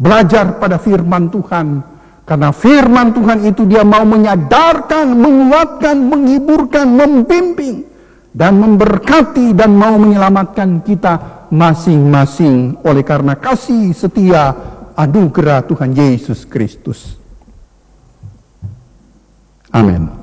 belajar pada firman Tuhan. Karena firman Tuhan itu dia mau menyadarkan, menguatkan, menghiburkan, membimbing, dan memberkati, dan mau menyelamatkan kita masing-masing oleh karena kasih setia anugerah Tuhan Yesus Kristus. Amin.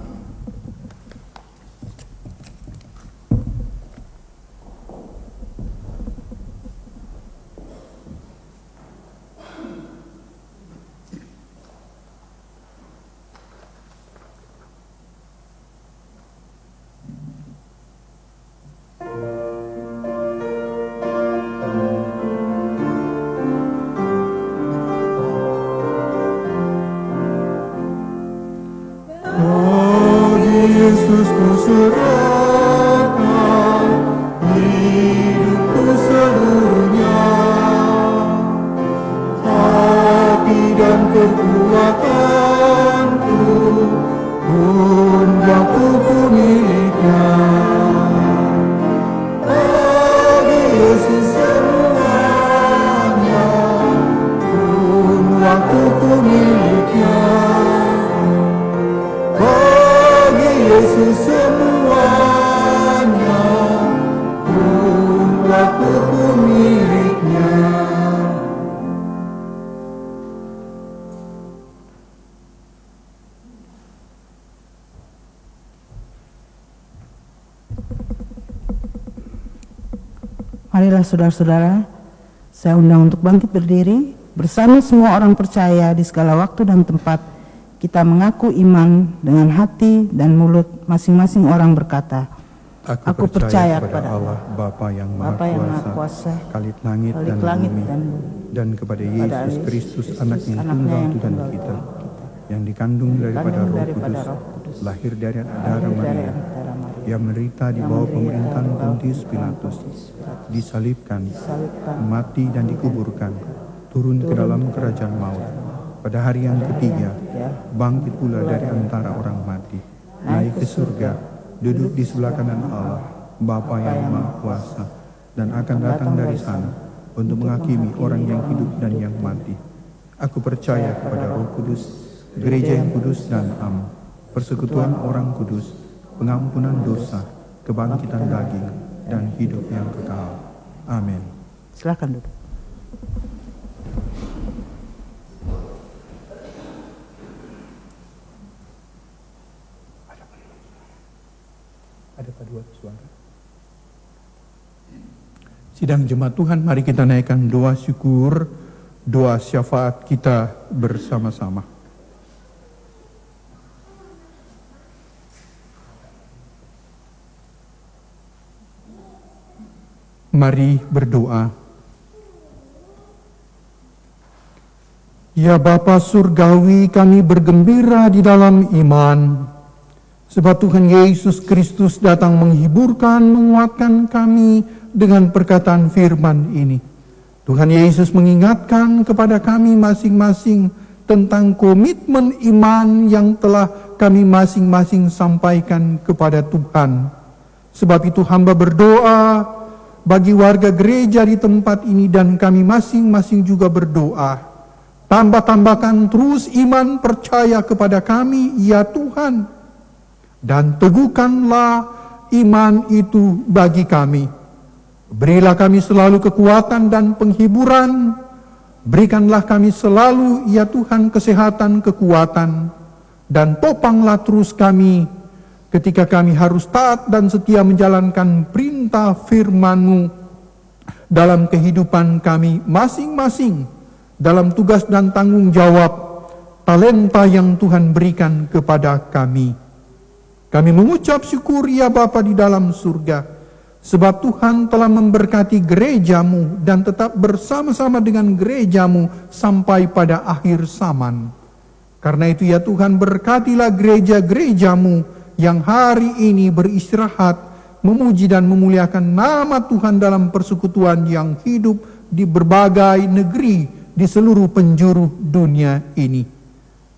Marilah saudara-saudara, saya undang untuk bangkit berdiri. Bersama semua orang percaya di segala waktu dan tempat, kita mengaku iman dengan hati dan mulut masing-masing orang berkata, Aku percaya kepada Allah, Bapa yang Maha Kuasa, Khalik langit dan bumi, dan kepada Yesus Kristus, anaknya yang tunggal Tuhan kita, yang dikandung daripada Roh Kudus, lahir dari darah Maria, yang menderita di bawah pemerintahan Pontius Pilatus, disalibkan, mati dan dikuburkan, turun ke dalam kerajaan maut, pada hari yang ketiga bangkit pula dari antara orang mati, naik ke surga, duduk di sebelah kanan Allah, Bapa yang Maha Kuasa, dan akan datang dari sana untuk menghakimi orang yang hidup dan yang mati. Aku percaya kepada Roh Kudus, gereja yang kudus dan am, persekutuan orang kudus, pengampunan dosa, kebangkitan daging, dan hidup yang kekal. Amin. Silakan duduk. Ada paduan suara. Sidang jemaat Tuhan, mari kita naikkan doa syukur, doa syafaat kita bersama-sama. Mari berdoa. Ya Bapa Surgawi, kami bergembira di dalam iman, sebab Tuhan Yesus Kristus datang menghiburkan, menguatkan kami dengan perkataan firman ini. Tuhan Yesus mengingatkan kepada kami masing-masing tentang komitmen iman yang telah kami masing-masing sampaikan kepada Tuhan. Sebab itu hamba berdoa bagi warga gereja di tempat ini, dan kami masing-masing juga berdoa. Tambah-tambahkan terus iman percaya kepada kami, ya Tuhan. Dan teguhkanlah iman itu bagi kami. Berilah kami selalu kekuatan dan penghiburan. Berikanlah kami selalu, ya Tuhan, kesehatan, kekuatan. Dan topanglah terus kami ketika kami harus taat dan setia menjalankan perintah firman-Mu dalam kehidupan kami masing-masing, dalam tugas dan tanggung jawab talenta yang Tuhan berikan kepada kami. Kami mengucap syukur ya Bapa di dalam surga, sebab Tuhan telah memberkati gereja-Mu dan tetap bersama-sama dengan gereja-Mu sampai pada akhir zaman. Karena itu ya Tuhan, berkatilah gereja-gereja-Mu yang hari ini beristirahat, memuji dan memuliakan nama Tuhan dalam persekutuan yang hidup di berbagai negeri di seluruh penjuru dunia ini.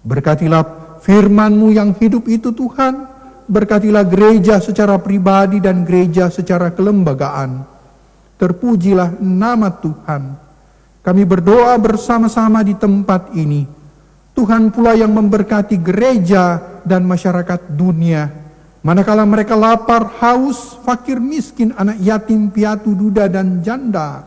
Berkatilah firman-Mu yang hidup itu Tuhan, berkatilah gereja secara pribadi dan gereja secara kelembagaan. Terpujilah nama Tuhan. Kami berdoa bersama-sama di tempat ini. Tuhan pula yang memberkati gereja dan masyarakat dunia. Manakala mereka lapar, haus, fakir, miskin, anak yatim, piatu, duda, dan janda.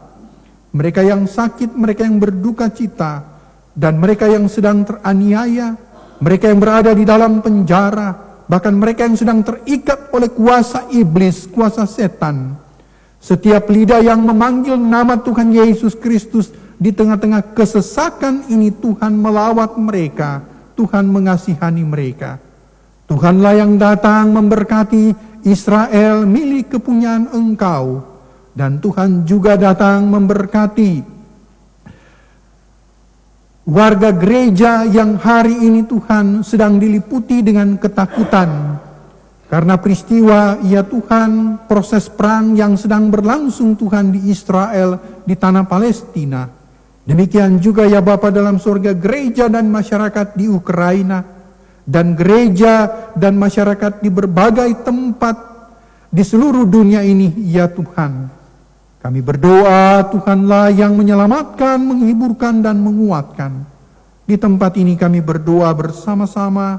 Mereka yang sakit, mereka yang berduka cita, dan mereka yang sedang teraniaya, mereka yang berada di dalam penjara, bahkan mereka yang sedang terikat oleh kuasa iblis, kuasa setan. Setiap lidah yang memanggil nama Tuhan Yesus Kristus di tengah-tengah kesesakan ini, Tuhan melawat mereka, Tuhan mengasihani mereka. Tuhanlah yang datang memberkati Israel milik kepunyaan Engkau. Dan Tuhan juga datang memberkati warga gereja yang hari ini Tuhan sedang diliputi dengan ketakutan karena peristiwa ya Tuhan proses perang yang sedang berlangsung Tuhan di Israel, di tanah Palestina. Demikian juga ya Bapa dalam surga, gereja dan masyarakat di Ukraina, dan gereja dan masyarakat di berbagai tempat di seluruh dunia ini ya Tuhan. Kami berdoa Tuhanlah yang menyelamatkan, menghiburkan, dan menguatkan. Di tempat ini kami berdoa bersama-sama.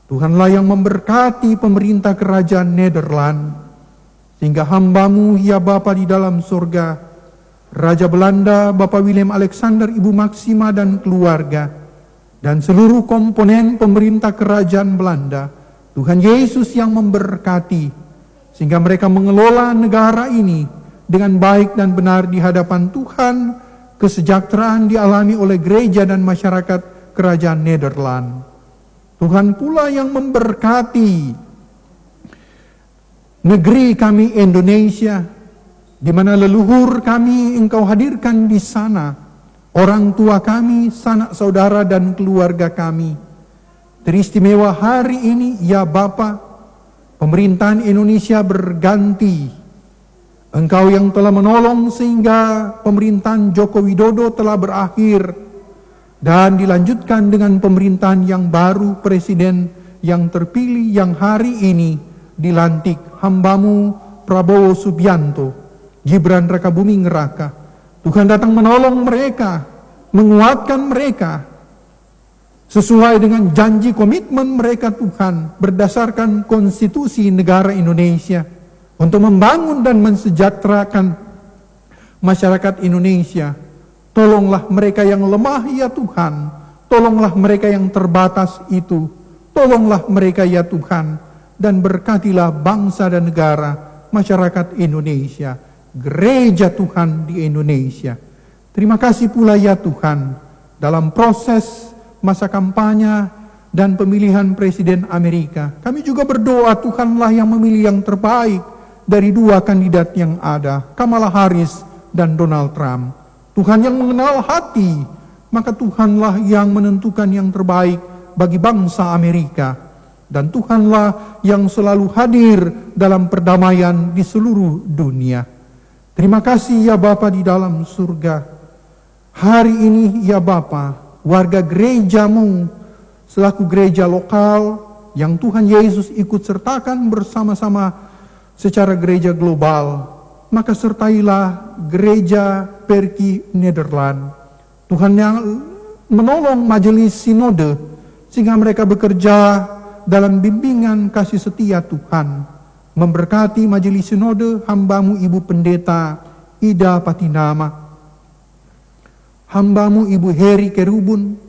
Tuhanlah yang memberkati pemerintah kerajaan Nederland. Sehingga hamba-Mu ya Bapa di dalam surga, Raja Belanda, Bapak Willem Alexander, Ibu Maxima, dan keluarga, dan seluruh komponen pemerintah kerajaan Belanda, Tuhan Yesus yang memberkati, sehingga mereka mengelola negara ini dengan baik dan benar di hadapan Tuhan. Kesejahteraan dialami oleh gereja dan masyarakat kerajaan Nederland. Tuhan pula yang memberkati negeri kami Indonesia, di mana leluhur kami Engkau hadirkan di sana, orang tua kami, sanak saudara dan keluarga kami. Teristimewa hari ini ya Bapa, pemerintahan Indonesia berganti. Engkau yang telah menolong sehingga pemerintahan Joko Widodo telah berakhir dan dilanjutkan dengan pemerintahan yang baru, presiden yang terpilih yang hari ini dilantik, hamba-Mu Prabowo Subianto, Gibran Rakabuming Raka. Tuhan datang menolong mereka, menguatkan mereka sesuai dengan janji komitmen mereka Tuhan berdasarkan konstitusi negara Indonesia, untuk membangun dan mensejahterakan masyarakat Indonesia. Tolonglah mereka yang lemah ya Tuhan, tolonglah mereka yang terbatas itu, tolonglah mereka ya Tuhan, dan berkatilah bangsa dan negara, masyarakat Indonesia, gereja Tuhan di Indonesia. Terima kasih pula ya Tuhan, dalam proses masa kampanye dan pemilihan Presiden Amerika, kami juga berdoa Tuhanlah yang memilih yang terbaik dari dua kandidat yang ada, Kamala Harris dan Donald Trump. Tuhan yang mengenal hati, maka Tuhanlah yang menentukan yang terbaik bagi bangsa Amerika. Dan Tuhanlah yang selalu hadir dalam perdamaian di seluruh dunia. Terima kasih ya Bapa di dalam surga. Hari ini ya Bapa, warga gereja-Mu selaku gereja lokal yang Tuhan Yesus ikut sertakan bersama-sama secara gereja global, maka sertailah gereja Perki Nederland. Tuhan yang menolong majelis sinode sehingga mereka bekerja dalam bimbingan kasih setia Tuhan. Memberkati majelis sinode hamba-Mu Ibu Pendeta Ida Patinama, hamba-Mu Ibu Heri Kerubun,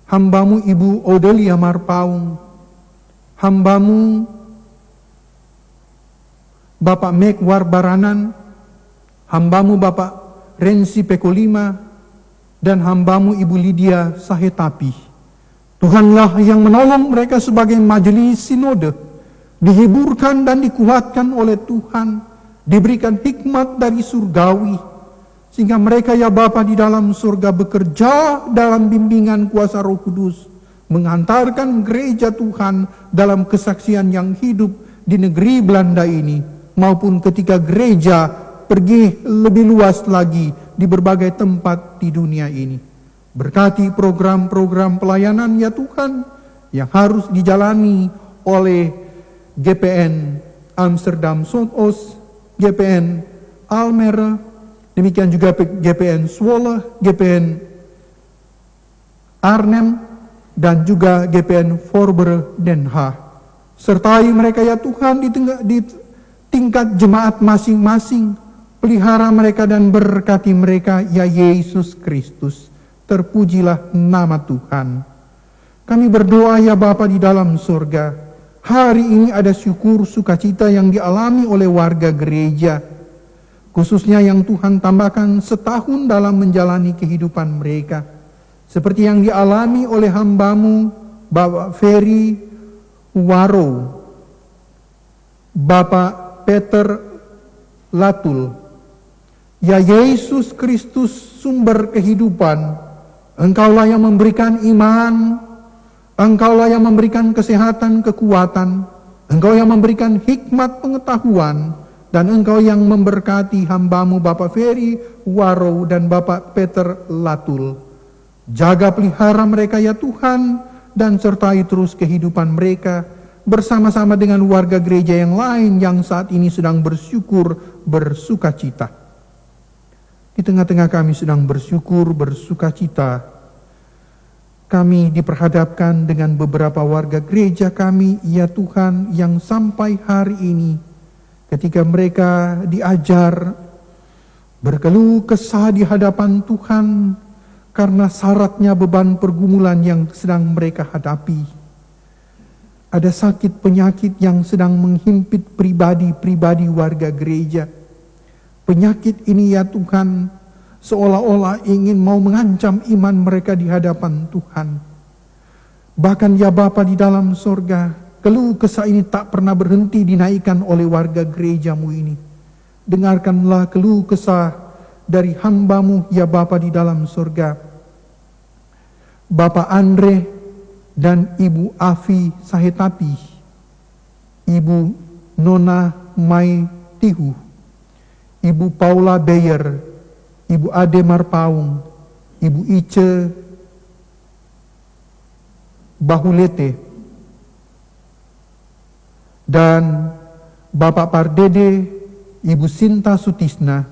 hamba-Mu Ibu Odelia Marpaung, hamba-Mu Bapak Mekwar Baranan, hambamu Bapak Rensi Pekolima, dan hambamu Ibu Lydia Sahetapi. Tuhanlah yang menolong mereka sebagai majelis sinode, dihiburkan dan dikuatkan oleh Tuhan, diberikan hikmat dari surgawi, sehingga mereka ya Bapa di dalam surga bekerja dalam bimbingan kuasa Roh Kudus, mengantarkan gereja Tuhan dalam kesaksian yang hidup di negeri Belanda ini, maupun ketika gereja pergi lebih luas lagi di berbagai tempat di dunia ini. Berkati program-program pelayanan ya Tuhan yang harus dijalani oleh GPN Amsterdam Zuidoost, GPN Almere, demikian juga GPN Zwolle, GPN Arnhem, dan juga GPN Voorburg Den Haag. Sertai mereka ya Tuhan di tingkat jemaat masing-masing. Pelihara mereka dan berkati mereka ya Yesus Kristus. Terpujilah nama Tuhan. Kami berdoa ya Bapa di dalam surga, hari ini ada syukur sukacita yang dialami oleh warga gereja, khususnya yang Tuhan tambahkan setahun dalam menjalani kehidupan mereka, seperti yang dialami oleh hambamu Bapak Ferry Waro, Bapak Peter Latul. Ya Yesus Kristus sumber kehidupan, Engkaulah yang memberikan iman, Engkaulah yang memberikan kesehatan, kekuatan, Engkau yang memberikan hikmat pengetahuan, dan Engkau yang memberkati hambamu Bapak Ferry Waro dan Bapak Peter Latul. Jaga pelihara mereka ya Tuhan, dan sertai terus kehidupan mereka bersama-sama dengan warga gereja yang lain yang saat ini sedang bersyukur, bersukacita. Di tengah-tengah kami sedang bersyukur, bersukacita, kami diperhadapkan dengan beberapa warga gereja kami, ya Tuhan, yang sampai hari ini, ketika mereka diajar berkeluh kesah di hadapan Tuhan, karena syaratnya beban pergumulan yang sedang mereka hadapi. Ada sakit penyakit yang sedang menghimpit pribadi-pribadi warga gereja. Penyakit ini ya Tuhan seolah-olah ingin mau mengancam iman mereka di hadapan Tuhan. Bahkan ya Bapa di dalam sorga, keluh kesah ini tak pernah berhenti dinaikkan oleh warga gerejamu ini. Dengarkanlah keluh kesah dari hambamu ya Bapa di dalam sorga, Bapak Andre dan Ibu Afi Sahetapi, Ibu Nona Mai Tihu, Ibu Paula Beyer, Ibu Ade Marpaung, Ibu Ice Bahulete, dan Bapak Pardede, Ibu Sinta Sutisna,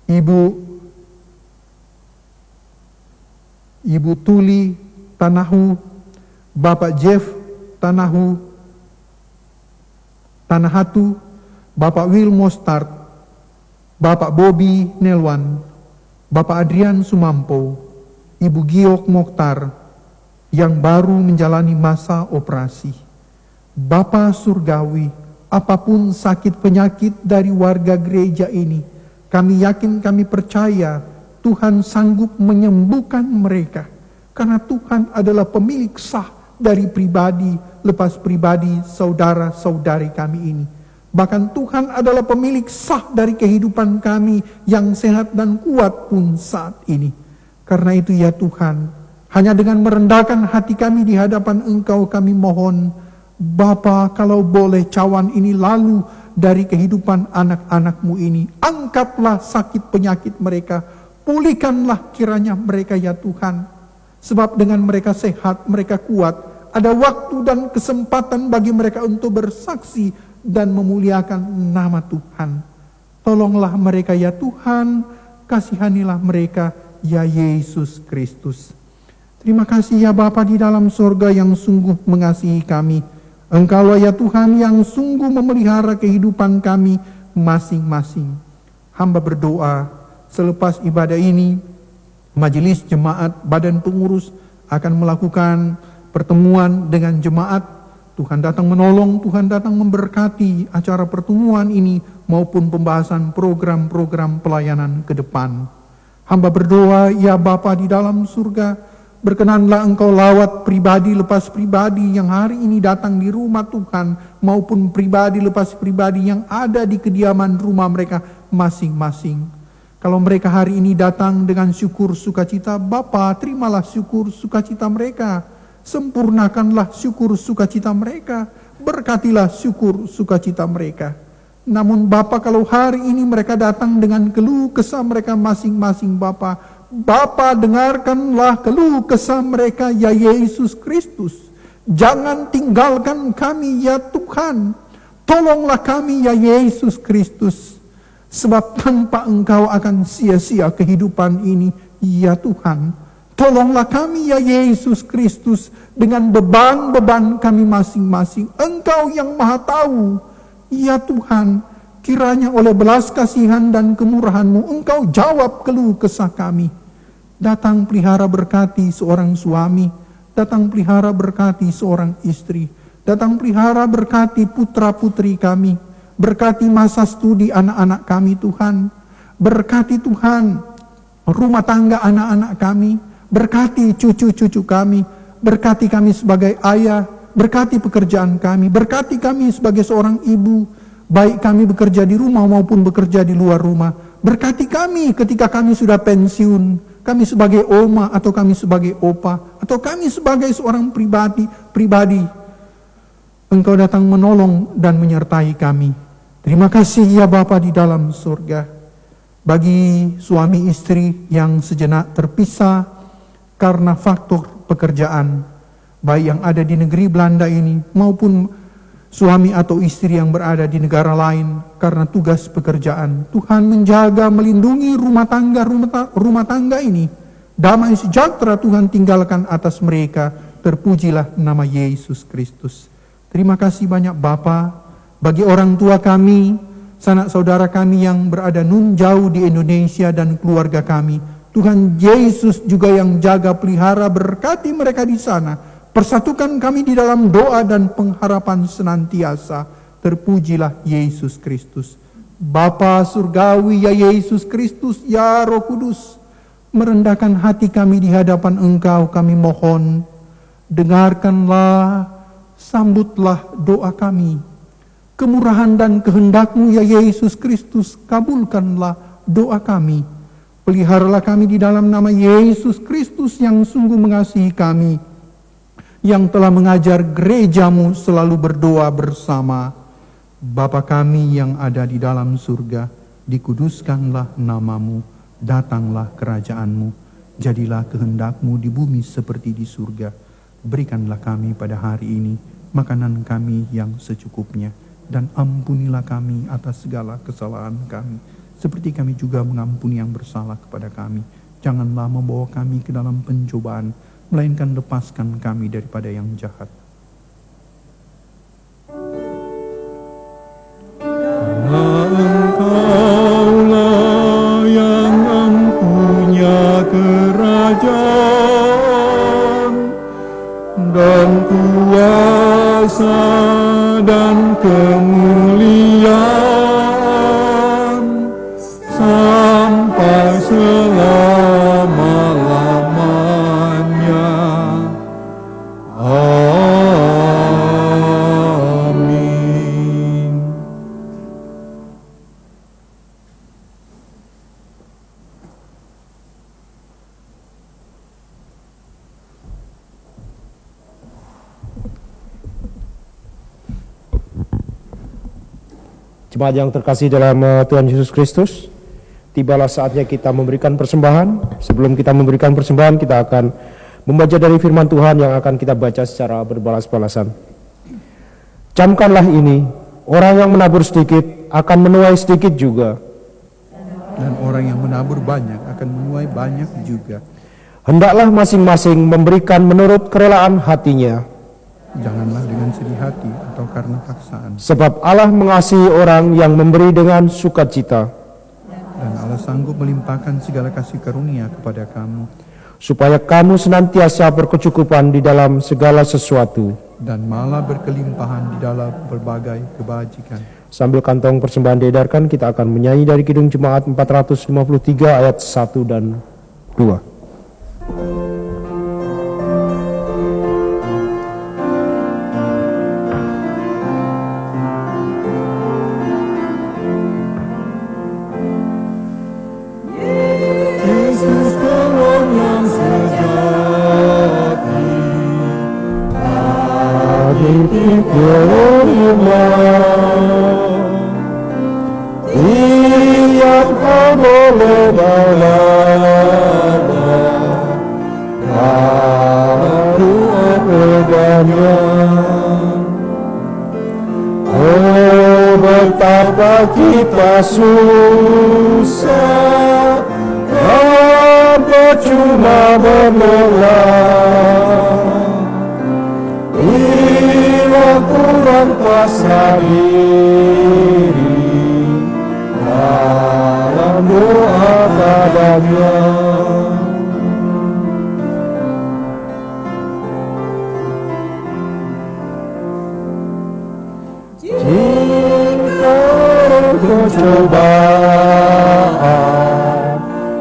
Ibu Tuli Tanahu, Bapak Jeff Tanahatu, Bapak Will Mostart, Bapak Bobby Nelwan, Bapak Adrian Sumampo, Ibu Giok Mokhtar yang baru menjalani masa operasi. Bapa Surgawi, apapun sakit penyakit dari warga gereja ini, kami yakin, kami percaya Tuhan sanggup menyembuhkan mereka, karena Tuhan adalah pemilik sah dari pribadi lepas pribadi saudara-saudari kami ini. Bahkan Tuhan adalah pemilik sah dari kehidupan kami yang sehat dan kuat pun saat ini. Karena itu ya Tuhan, hanya dengan merendahkan hati kami di hadapan Engkau kami mohon, Bapa, kalau boleh cawan ini lalu dari kehidupan anak-anak-Mu ini. Angkatlah sakit penyakit mereka, pulihkanlah kiranya mereka ya Tuhan. Sebab dengan mereka sehat, mereka kuat, ada waktu dan kesempatan bagi mereka untuk bersaksi dan memuliakan nama Tuhan. Tolonglah mereka ya Tuhan, kasihanilah mereka ya Yesus Kristus. Terima kasih ya Bapa di dalam surga yang sungguh mengasihi kami. Engkaulah ya Tuhan yang sungguh memelihara kehidupan kami masing-masing. Hamba berdoa selepas ibadah ini, majelis jemaat badan pengurus akan melakukan pertemuan dengan jemaat Tuhan datang menolong, Tuhan datang memberkati acara pertemuan ini maupun pembahasan program-program pelayanan ke depan. Hamba berdoa, ya Bapa di dalam surga, berkenanlah Engkau lawat pribadi lepas pribadi yang hari ini datang di rumah Tuhan, maupun pribadi lepas pribadi yang ada di kediaman rumah mereka masing-masing. Kalau mereka hari ini datang dengan syukur sukacita, Bapa terimalah syukur sukacita mereka. Sempurnakanlah syukur sukacita mereka, berkatilah syukur sukacita mereka. Namun Bapa, kalau hari ini mereka datang dengan keluh kesah mereka masing-masing, Bapa dengarkanlah keluh kesah mereka, ya Yesus Kristus. Jangan tinggalkan kami ya Tuhan, tolonglah kami ya Yesus Kristus, sebab tanpa Engkau akan sia-sia kehidupan ini ya Tuhan. Tolonglah kami ya Yesus Kristus dengan beban-beban kami masing-masing. Engkau yang maha tahu. Ya Tuhan, kiranya oleh belas kasihan dan kemurahan-Mu Engkau jawab keluh kesah kami. Datang pelihara berkati seorang suami, datang pelihara berkati seorang istri, datang pelihara berkati putra-putri kami, berkati masa studi anak-anak kami Tuhan, berkati Tuhan rumah tangga anak-anak kami, berkati cucu-cucu kami, berkati kami sebagai ayah, berkati pekerjaan kami, berkati kami sebagai seorang ibu, baik kami bekerja di rumah maupun bekerja di luar rumah. Berkati kami ketika kami sudah pensiun, kami sebagai oma atau kami sebagai opa, atau kami sebagai seorang pribadi. Engkau datang menolong dan menyertai kami. Terima kasih ya Bapa di dalam surga. Bagi suami istri yang sejenak terpisah karena faktor pekerjaan, baik yang ada di negeri Belanda ini maupun suami atau istri yang berada di negara lain karena tugas pekerjaan. Tuhan menjaga, melindungi rumah tangga ini. Damai sejahtera Tuhan tinggalkan atas mereka. Terpujilah nama Yesus Kristus. Terima kasih banyak Bapa. Bagi orang tua kami, sanak saudara kami yang berada nun jauh di Indonesia dan keluarga kami, Tuhan Yesus juga yang jaga pelihara, berkati mereka di sana. Persatukan kami di dalam doa dan pengharapan senantiasa. Terpujilah Yesus Kristus. Bapa surgawi ya Yesus Kristus, ya Roh Kudus, merendahkan hati kami di hadapan Engkau, kami mohon, dengarkanlah, sambutlah doa kami. Kemurahan dan kehendak-Mu ya Yesus Kristus, kabulkanlah doa kami. Peliharalah kami di dalam nama Yesus Kristus yang sungguh mengasihi kami, yang telah mengajar gereja-Mu selalu berdoa bersama. Bapa kami yang ada di dalam surga, dikuduskanlah nama-Mu, datanglah kerajaan-Mu, jadilah kehendak-Mu di bumi seperti di surga. Berikanlah kami pada hari ini makanan kami yang secukupnya, dan ampunilah kami atas segala kesalahan kami, seperti kami juga mengampuni yang bersalah kepada kami. Janganlah membawa kami ke dalam pencobaan, melainkan lepaskan kami daripada yang jahat. Karena Engkaulah yang mempunyai kerajaan dan kuasa dan kemuliaan sampai selama-lamanya. Amin. Jemaat yang terkasih dalam Tuhan Yesus Kristus, tibalah saatnya kita memberikan persembahan. Sebelum kita memberikan persembahan, kita akan membaca dari firman Tuhan yang akan kita baca secara berbalas-balasan. Camkanlah ini, orang yang menabur sedikit akan menuai sedikit juga, dan orang yang menabur banyak akan menuai banyak juga. Hendaklah masing-masing memberikan menurut kerelaan hatinya, Janganlah dengan sedih hati atau karena paksaan. sebab Allah mengasihi orang yang memberi dengan sukacita, Dan Allah sanggup melimpahkan segala kasih karunia kepada kamu, supaya kamu senantiasa berkecukupan di dalam segala sesuatu, dan malah berkelimpahan di dalam berbagai kebajikan. Sambil kantong persembahan diedarkan, kita akan menyanyi dari Kidung Jemaat 453 ayat 1 dan 2. Betapa kita susah, percuma menolak, bila kurang kuasa diri dalam doa padanya. Cobaan,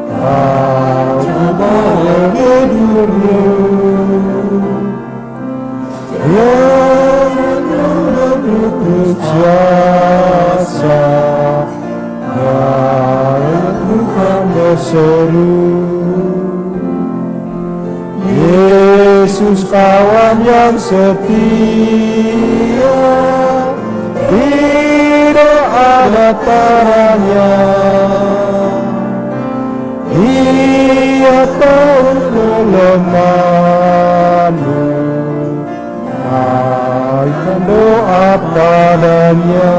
kau coba lebih dulu, jangan putus asa, Tuhan berseru. Yesus kawan yang setia, tidak ada taranya. Dia tahu kelemahanmu, naikkan doa padanya.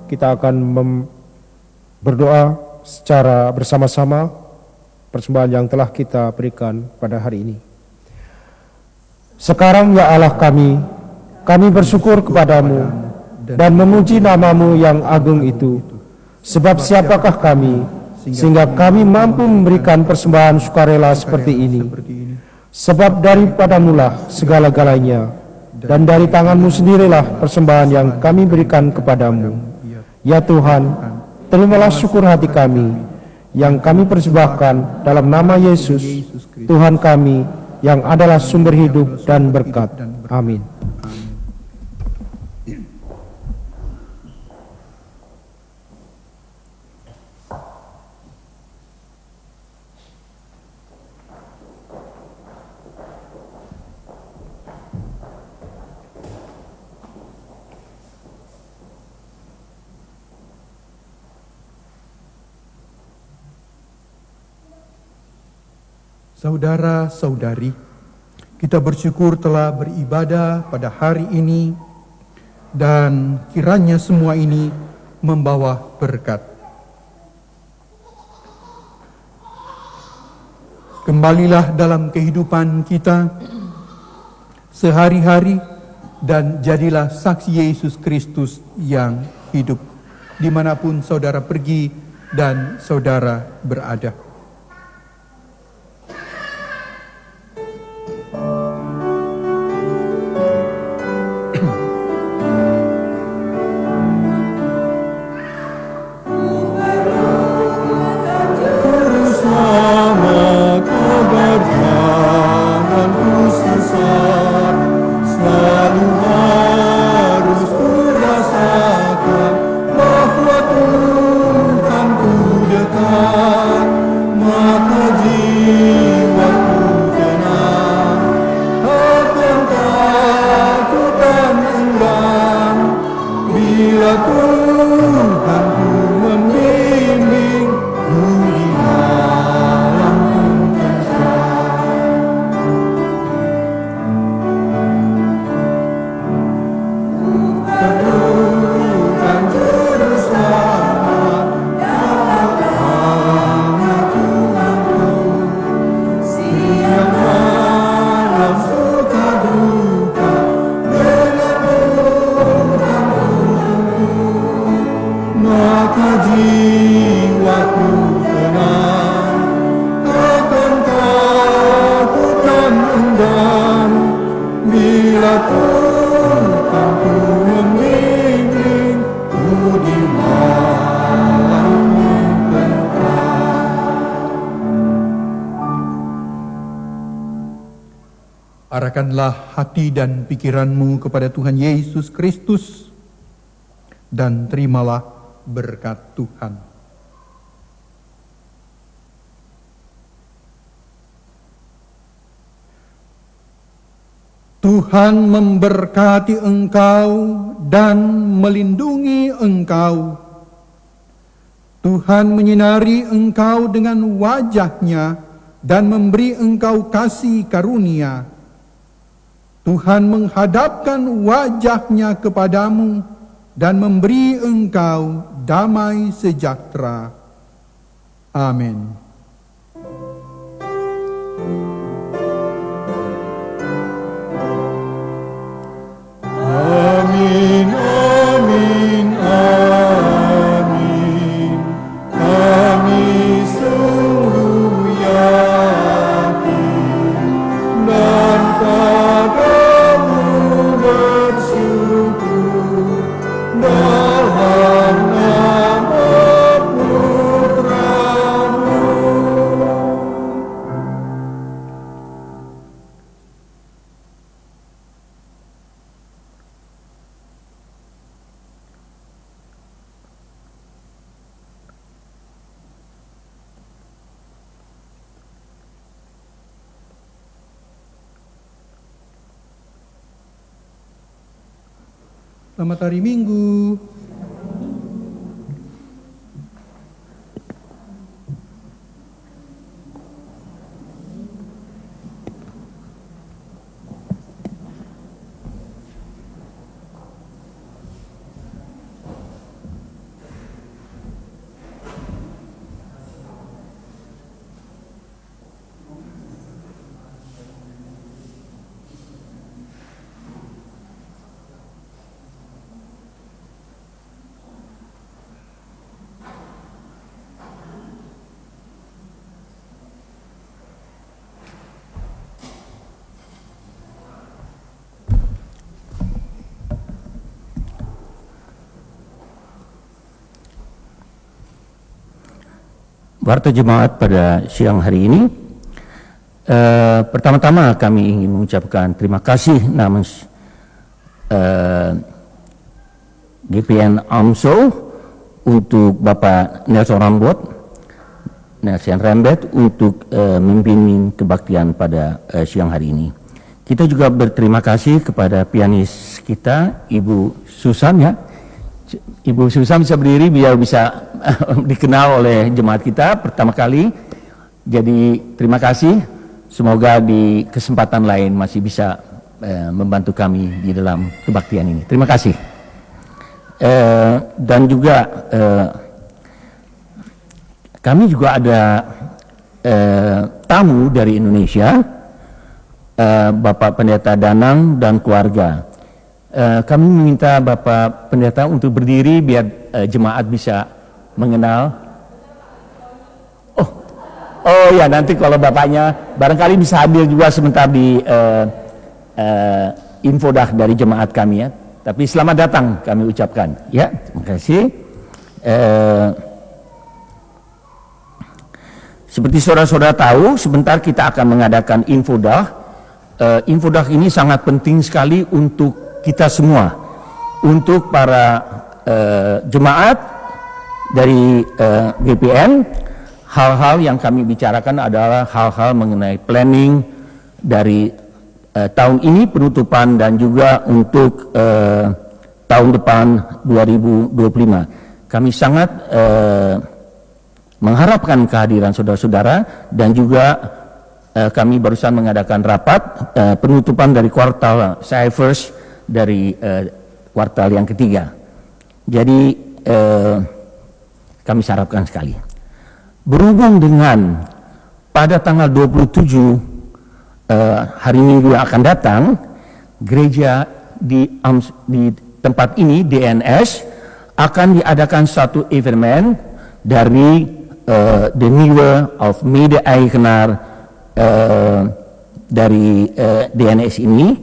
Kita akan berdoa secara bersama-sama persembahan yang telah kita berikan pada hari ini. Sekarang ya Allah kami bersyukur kepadamu dan memuji namamu yang agung itu. Sebab siapakah kami sehingga kami mampu memberikan persembahan sukarela seperti ini? Sebab daripadamulah segala-galanya, dan dari tanganmu sendirilah persembahan yang kami berikan kepadamu. Ya Tuhan, terimalah syukur hati kami yang kami persembahkan dalam nama Yesus, Tuhan kami, yang adalah sumber hidup dan berkat. Amin. Saudara-saudari, kita bersyukur telah beribadah pada hari ini dan kiranya semua ini membawa berkat. Kembalilah dalam kehidupan kita sehari-hari dan jadilah saksi Yesus Kristus yang hidup dimanapun saudara pergi dan saudara berada. Arahkanlah hati dan pikiranmu kepada Tuhan Yesus Kristus dan terimalah berkat Tuhan. Tuhan memberkati engkau dan melindungi engkau. Tuhan menyinari engkau dengan wajah-Nya dan memberi engkau kasih karunia. Tuhan menghadapkan wajah-Nya kepadamu dan memberi engkau damai sejahtera. Amin. Amin, amin, amin. Kami sungguh yakin dan padamu bersyukur dalam nama Putra-Mu. Selamat hari Minggu. Warta jemaat pada siang hari ini, pertama-tama kami ingin mengucapkan terima kasih namanya GPN AMSO untuk Bapak Nelson Rambet untuk memimpin kebaktian pada siang hari ini. Kita juga berterima kasih kepada pianis kita, Ibu Susan ya. Ibu Susan bisa berdiri biar bisa dikenal oleh jemaat kita pertama kali. Jadi terima kasih. Semoga di kesempatan lain masih bisa membantu kami di dalam kebaktian ini. Terima kasih. Dan juga kami juga ada tamu dari Indonesia, Bapak Pendeta Danang dan keluarga. Kami meminta Bapak Pendeta untuk berdiri biar jemaat bisa mengenal. Oh ya, nanti kalau Bapaknya barangkali bisa hadir juga sebentar di infodah dari jemaat kami ya. Tapi selamat datang kami ucapkan. Ya, terima kasih. Seperti saudara-saudara tahu, sebentar kita akan mengadakan infodah. Infodah ini sangat penting sekali untuk kita semua, untuk para jemaat dari GPN. Hal-hal yang kami bicarakan adalah hal-hal mengenai planning dari tahun ini penutupan dan juga untuk tahun depan 2025. Kami sangat mengharapkan kehadiran saudara-saudara dan juga kami barusan mengadakan rapat penutupan dari kuartal Cyphers dari kuartal yang ketiga. Jadi kami harapkan sekali. Berhubung dengan pada tanggal 27 hari Minggu yang akan datang, gereja di tempat ini, DNS, akan diadakan satu event dari The Nieuwe of Mede-Eigenaar dari DNS ini.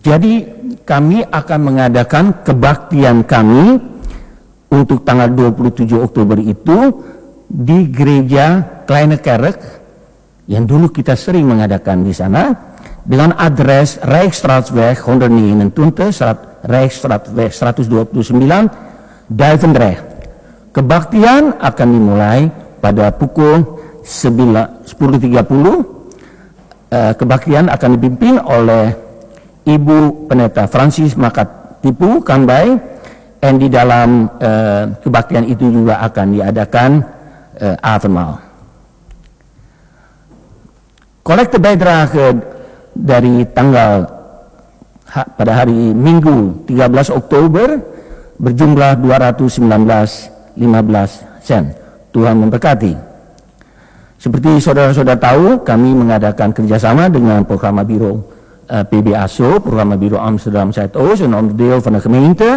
Jadi kami akan mengadakan kebaktian kami untuk tanggal 27 Oktober itu di gereja Kleine Kerk yang dulu kita sering mengadakan di sana dengan adres Rijksstraatweg 129, Rijksstraatweg 129, Duivendrecht. Kebaktian akan dimulai pada pukul 10.30. Kebaktian akan dipimpin oleh Ibu Pendeta Francis Makatipu Kanbai, dan di dalam kebaktian itu juga akan diadakan avondmaal. Kolekte bijdrage dari tanggal pada hari Minggu 13 Oktober berjumlah 219,15 sen. Tuhan memberkati. Seperti saudara-saudara tahu, kami mengadakan kerjasama dengan Programma Bureau PB ASO, Programma Bureau Amsterdam Zuidoost, een onderdeel van de gemeente.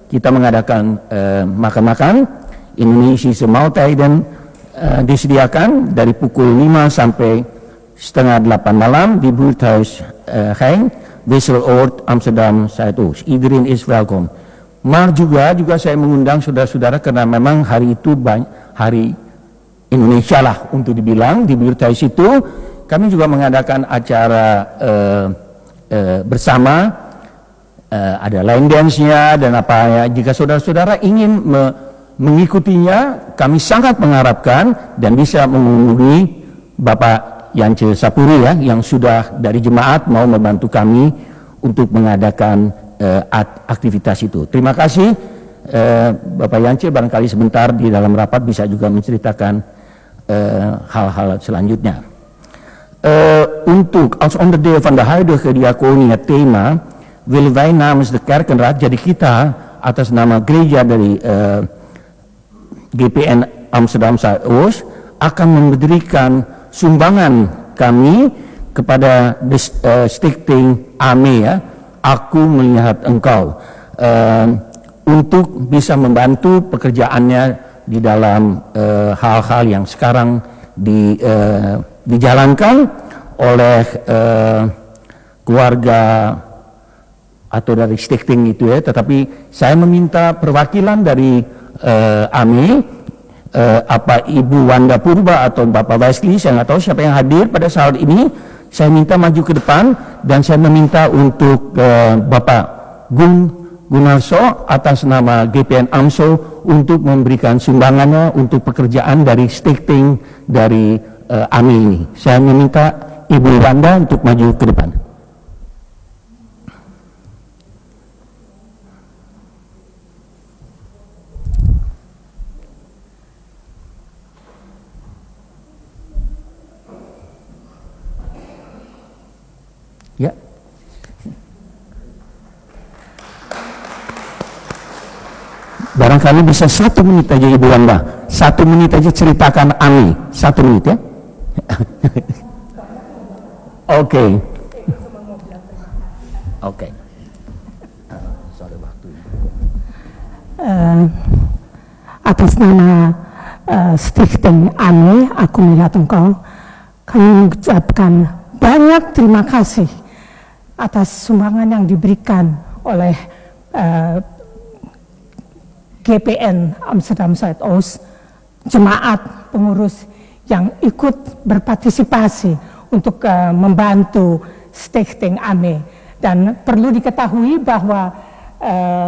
Kita mengadakan makan-makan, Indonesische maaltijden disediakan dari pukul 5 sampai setengah 8 malam di buurthuis Gein, Wisseloord, Amsterdam Zuidoost. Iedereen is welkom. Maar juga saya mengundang saudara-saudara karena memang hari itu hari Indonesia lah untuk dibilang. Di buurthuis itu kami juga mengadakan acara bersama, ada line dance-nya dan apa ya. Jika saudara-saudara ingin mengikutinya, kami sangat mengharapkan dan bisa menghubungi Bapak Yance Sapuri ya, yang sudah dari jemaat mau membantu kami untuk mengadakan aktivitas itu. Terima kasih Bapak Yance, barangkali sebentar di dalam rapat bisa juga menceritakan hal-hal selanjutnya. Untuk als onderdeel van de huidige diaconie het thema willen wij namens de kerkenraad, jadi kita atas nama gereja dari GPN Amsterdam Zuidoost akan memberikan sumbangan kami kepada Stichting AME ya, Aku Melihat Engkau, untuk bisa membantu pekerjaannya di dalam hal-hal yang sekarang dijalankan oleh keluarga atau dari Stichting itu ya. Tetapi saya meminta perwakilan dari AME, apa Ibu Wanda Purba atau Bapak Wesley, saya nggak tahu siapa yang hadir pada saat ini. Saya minta maju ke depan dan saya meminta untuk Bapak Gunarso atas nama GPN AMSO untuk memberikan sumbangannya untuk pekerjaan dari Stichting dari AME ini. Saya meminta Ibu Wanda untuk maju ke depan. Ya. Barangkali bisa 1 menit aja Ibu Wanda, 1 menit aja ceritakan AME, 1 menit ya. Oke. Oke. Atas nama Stichting AME, Aku Melihat Engkau, kami mengucapkan banyak terima kasih atas sumbangan yang diberikan oleh GPN Amsterdam Zuidoost, jemaat pengurus yang ikut berpartisipasi untuk membantu Stichting AME. Dan perlu diketahui bahwa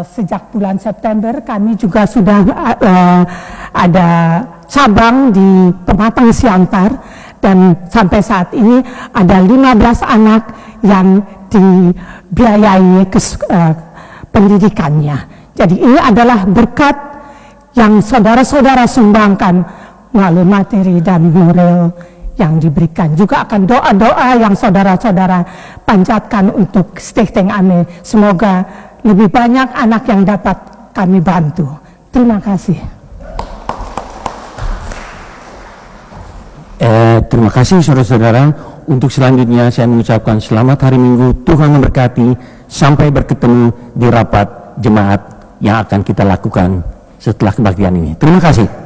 sejak bulan September kami juga sudah ada cabang di Pematang Siantar, dan sampai saat ini ada 15 anak yang dibiayai pendidikannya. Jadi ini adalah berkat yang saudara-saudara sumbangkan melalui materi dan moral yang diberikan. Juga akan doa-doa yang saudara-saudara panjatkan untuk Stichting AME. Semoga lebih banyak anak yang dapat kami bantu. Terima kasih. Terima kasih saudara-saudara. Untuk selanjutnya saya mengucapkan selamat hari Minggu, Tuhan memberkati, sampai bertemu di rapat jemaat yang akan kita lakukan setelah kebaktian ini. Terima kasih.